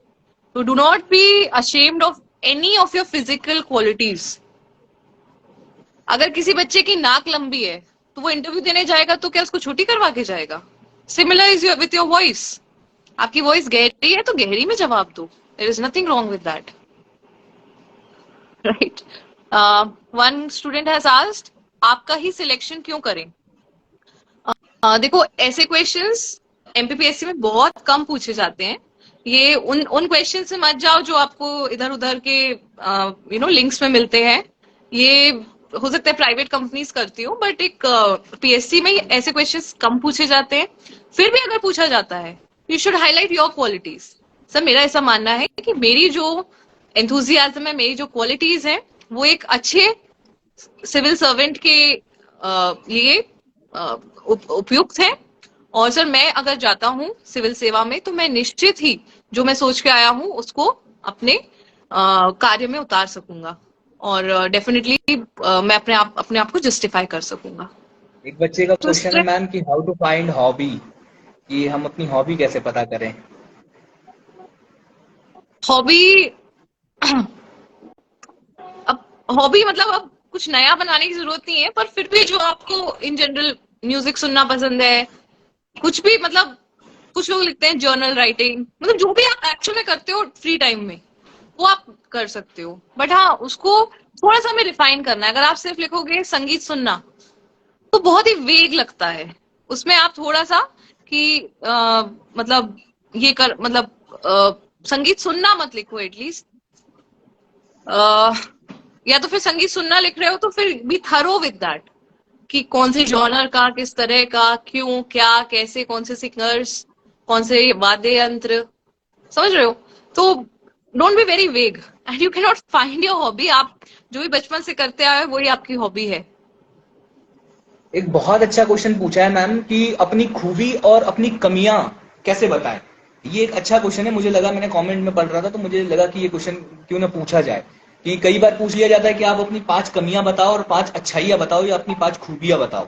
तो do not be ashamed of any of your physical qualities. अगर किसी बच्चे की नाक लंबी है तो वो इंटरव्यू देने जाएगा तो क्या उसको छोटी करवा के जाएगा? Similar is with your voice. आपकी वॉइस गहरी है तो गहरी में जवाब दो, there is nothing wrong with that, right? One student has asked, आपका ही सिलेक्शन क्यों करें? देखो, ऐसे क्वेश्चंस एमपीपीएससी में बहुत कम पूछे जाते हैं। ये उन क्वेश्चन से मत जाओ जो आपको इधर उधर के लिंक्स में मिलते हैं। ये हो सकता है प्राइवेट कंपनीज करती हो, बट एक पीएससी में ऐसे क्वेश्चंस कम पूछे जाते हैं। फिर भी अगर पूछा जाता है, you should highlight your qualities. Sir, मेरा ऐसा मानना है कि मेरी जो एंथुजियाज्म है, मेरी जो क्वालिटीज है, वो एक अच्छे सिविल सर्वेंट के लिए उपयुक्त है। और सर, मैं अगर जाता हूँ सिविल सेवा में तो मैं निश्चित ही जो मैं सोच के आया हूँ उसको अपने कार्य में उतार सकूंगा, और डेफिनेटली मैं अपने आप को जस्टिफाई कर सकूंगा। एक बच्चे का तो क्वेश्चन है मैम कि हाउ टू फाइंड हॉबी, कि हम अपनी हॉबी कैसे पता करें। हॉबी, अब हॉबी मतलब अब कुछ नया बनाने की जरूरत नहीं है, पर फिर भी जो आपको इन जनरल म्यूजिक सुनना पसंद है, कुछ भी, मतलब कुछ लोग लिखते हैं जर्नल राइटिंग, मतलब जो भी आप एक्चुअल में करते हो फ्री टाइम में वो आप कर सकते हो। बट हाँ, उसको थोड़ा सा हमें रिफाइन करना है। अगर आप सिर्फ लिखोगे संगीत सुनना तो बहुत ही वेग लगता है। उसमें आप थोड़ा सा कि मतलब ये कर, मतलब संगीत सुनना मत लिखो एटलीस्ट। या तो फिर संगीत सुनना लिख रहे हो तो फिर बी थरो विद दैट, कि कौन से जॉनर का, किस तरह का, क्यों, क्या, कैसे, कौन से सिंगर्स, कौन से वाद्य यंत्र, समझ रहे हो? तो don't be very vague and you can not find your hobby. आप जो भी बचपन से करते आए वही आपकी हॉबी है। एक बहुत अच्छा क्वेश्चन पूछा है मैम कि अपनी खूबी और अपनी कमियां कैसे बताएं। ये एक अच्छा क्वेश्चन है, मुझे लगा, मैंने कमेंट में पढ़ रहा था तो मुझे लगा कि ये क्वेश्चन क्यों ना पूछा जाए। कि कई बार पूछ लिया जाता है कि आप अपनी 5 कमियां बताओ और 5 अच्छाइयां बताओ या अपनी 5 खूबियां बताओ।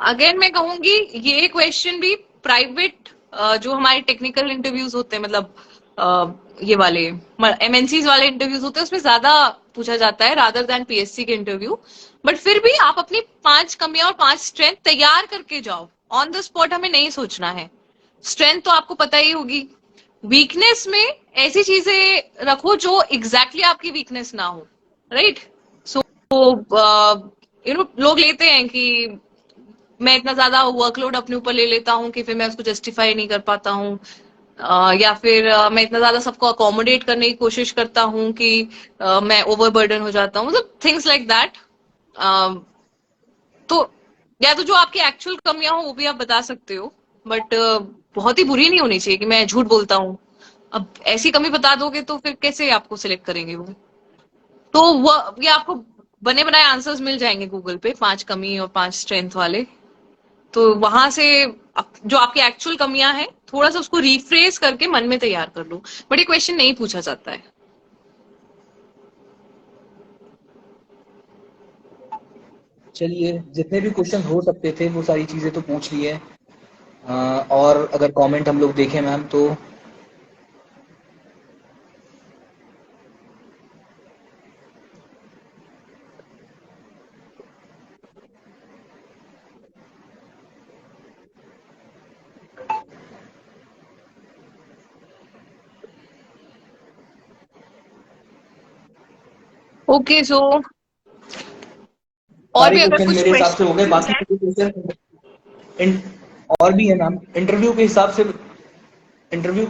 अगेन मैं कहूंगी ये क्वेश्चन भी प्राइवेट जो हमारे टेक्निकल इंटरव्यूज होते हैं, मतलब ये वाले एमएनसीज वाले इंटरव्यूज होते हैं, उसमें ज्यादा पूछा जाता है रादर देन पीएससी के इंटरव्यू। बट फिर भी आप अपनी 5 कमियां और 5 स्ट्रेंथ तैयार करके जाओ। ऑन द स्पॉट हमें नहीं सोचना है। स्ट्रेंथ तो आपको पता ही होगी। वीकनेस में ऐसी चीजें रखो जो एग्जैक्टली आपकी वीकनेस ना हो, राइट। सो लोग लेते हैं कि मैं इतना ज्यादा वर्कलोड अपने ऊपर ले लेता हूँ कि फिर मैं उसको जस्टिफाई नहीं कर पाता हूँ। या फिर मैं इतना ज्यादा सबको अकोमोडेट करने की कोशिश करता हूँ कि मैं ओवरबर्डन हो जाता हूँ, मतलब थिंग्स लाइक दैट। तो या तो जो आपकी एक्चुअल कमियां हो वो भी आप बता सकते हो, बट बहुत ही बुरी नहीं होनी चाहिए कि मैं झूठ बोलता हूँ। अब ऐसी कमी बता दोगे तो फिर कैसे आपको सिलेक्ट करेंगे वो। तो वो ये आपको बने बनाए आंसर्स मिल जाएंगे गूगल पे, 5 कमी और 5 स्ट्रेंथ वाले। तो वहां से जो आपकी एक्चुअल कमियां हैं थोड़ा सा उसको रिफ्रेस करके मन में तैयार कर लो। बट ये क्वेश्चन नहीं पूछा जाता है। चलिए, जितने भी क्वेश्चन हो सकते थे वो सारी चीजें तो पूछ ली है। और अगर कमेंट हम लोग देखें मैम तो ओके, सो और सारे भी अगर क्वेश्चन कुछ मेरे हिसाब से हो गए। क्वेश्चन बाकी है। क्वेश्चन और भी है मैम। इंटरव्यू के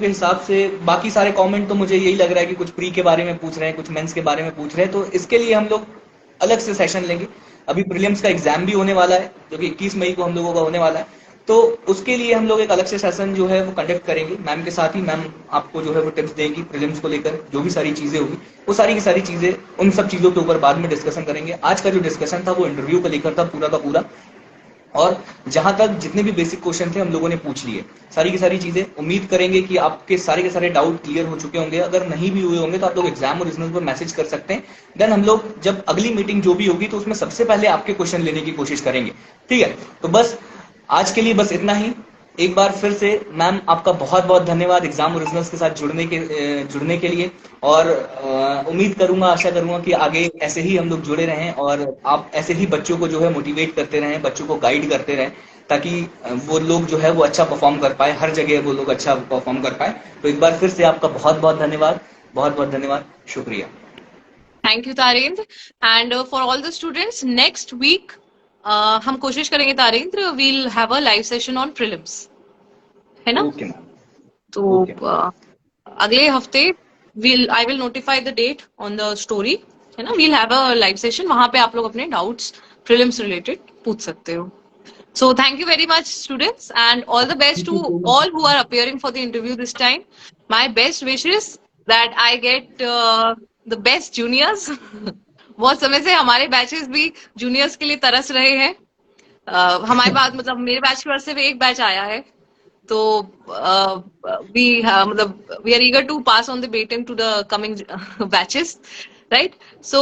हिसाब से बाकी सारे कमेंट तो मुझे यही लग रहा है कि कुछ प्री के बारे में पूछ रहे हैं, कुछ मेंस के बारे में पूछ रहे हैं, तो इसके लिए हम लोग अलग से सेशन लेंगे। अभी प्रीलिम्स का एग्जाम भी होने वाला है जो कि 21 मई को हम लोगों का होने वाला है, तो उसके लिए हम लोग एक अलग से सेशन जो है वो कंडक्ट करेंगे मैम के साथ ही। मैम आपको जो है वो टिप्स देंगी प्रीलिम्स को लेकर, जो भी सारी चीजें होगी वो सारी की सारी चीजें, उन सब चीजों के ऊपर बाद में डिस्कशन करेंगे। आज का जो डिस्कशन था वो इंटरव्यू को लेकर था पूरा का पूरा। और जहां तक जितने भी बेसिक क्वेश्चन थे हम लोगों ने पूछ लिए सारी की सारी चीजें। उम्मीद करेंगे कि आपके सारे के सारे डाउट क्लियर हो चुके होंगे। अगर नहीं भी हुए होंगे तो आप लोग एग्जाम ओरिजिनल पर मैसेज कर सकते हैं। देन हम लोग जब अगली मीटिंग जो भी होगी तो उसमें सबसे पहले आपके क्वेश्चन लेने की कोशिश करेंगे। ठीक है, तो बस आज के लिए बस इतना ही। एक बार फिर से मैम आपका बहुत बहुत धन्यवाद एग्जाम ओरिजिनल्स के साथ जुड़ने के लिए। और उम्मीद करूंगा, आशा करूंगा कि आगे ऐसे ही हम लोग जुड़े रहें और आप ऐसे ही बच्चों को जो है मोटिवेट करते रहें, बच्चों को गाइड करते रहें, ताकि वो लोग जो है वो अच्छा परफॉर्म कर पाए, हर जगह वो लोग अच्छा परफॉर्म कर पाए। तो एक बार फिर से आपका बहुत बहुत धन्यवाद, बहुत बहुत धन्यवाद, शुक्रिया। Thank you Tarendra. And for all the students, next week हम कोशिश करेंगे Tarendra, we'll have a live session on prelims, है ना। Okay ma'am. तो ओके मैम। अगले हफ्ते I will notify the date on the story, है ना। We'll have a live session, वहां पे आप लोग अपने डाउट्स प्रीलिम्स रिलेटेड पूछ सकते हो। So thank you very much, students, and all the best thank to you so much. all who are appearing for the interview this time. My best wishes that I get the best juniors. बहुत समय से हमारे batches भी juniors के लिए तरस रहे हैं। हमारे बाद मतलब मेरे बैच की वजह से भी एक बैच आया है, तो वी मतलब we are eager to pass on the baton to the coming batches, right. So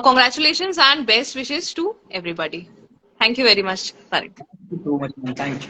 congratulations and best wishes to everybody. Thank you very much, Tarik. Thank you so much ma'am, thank you.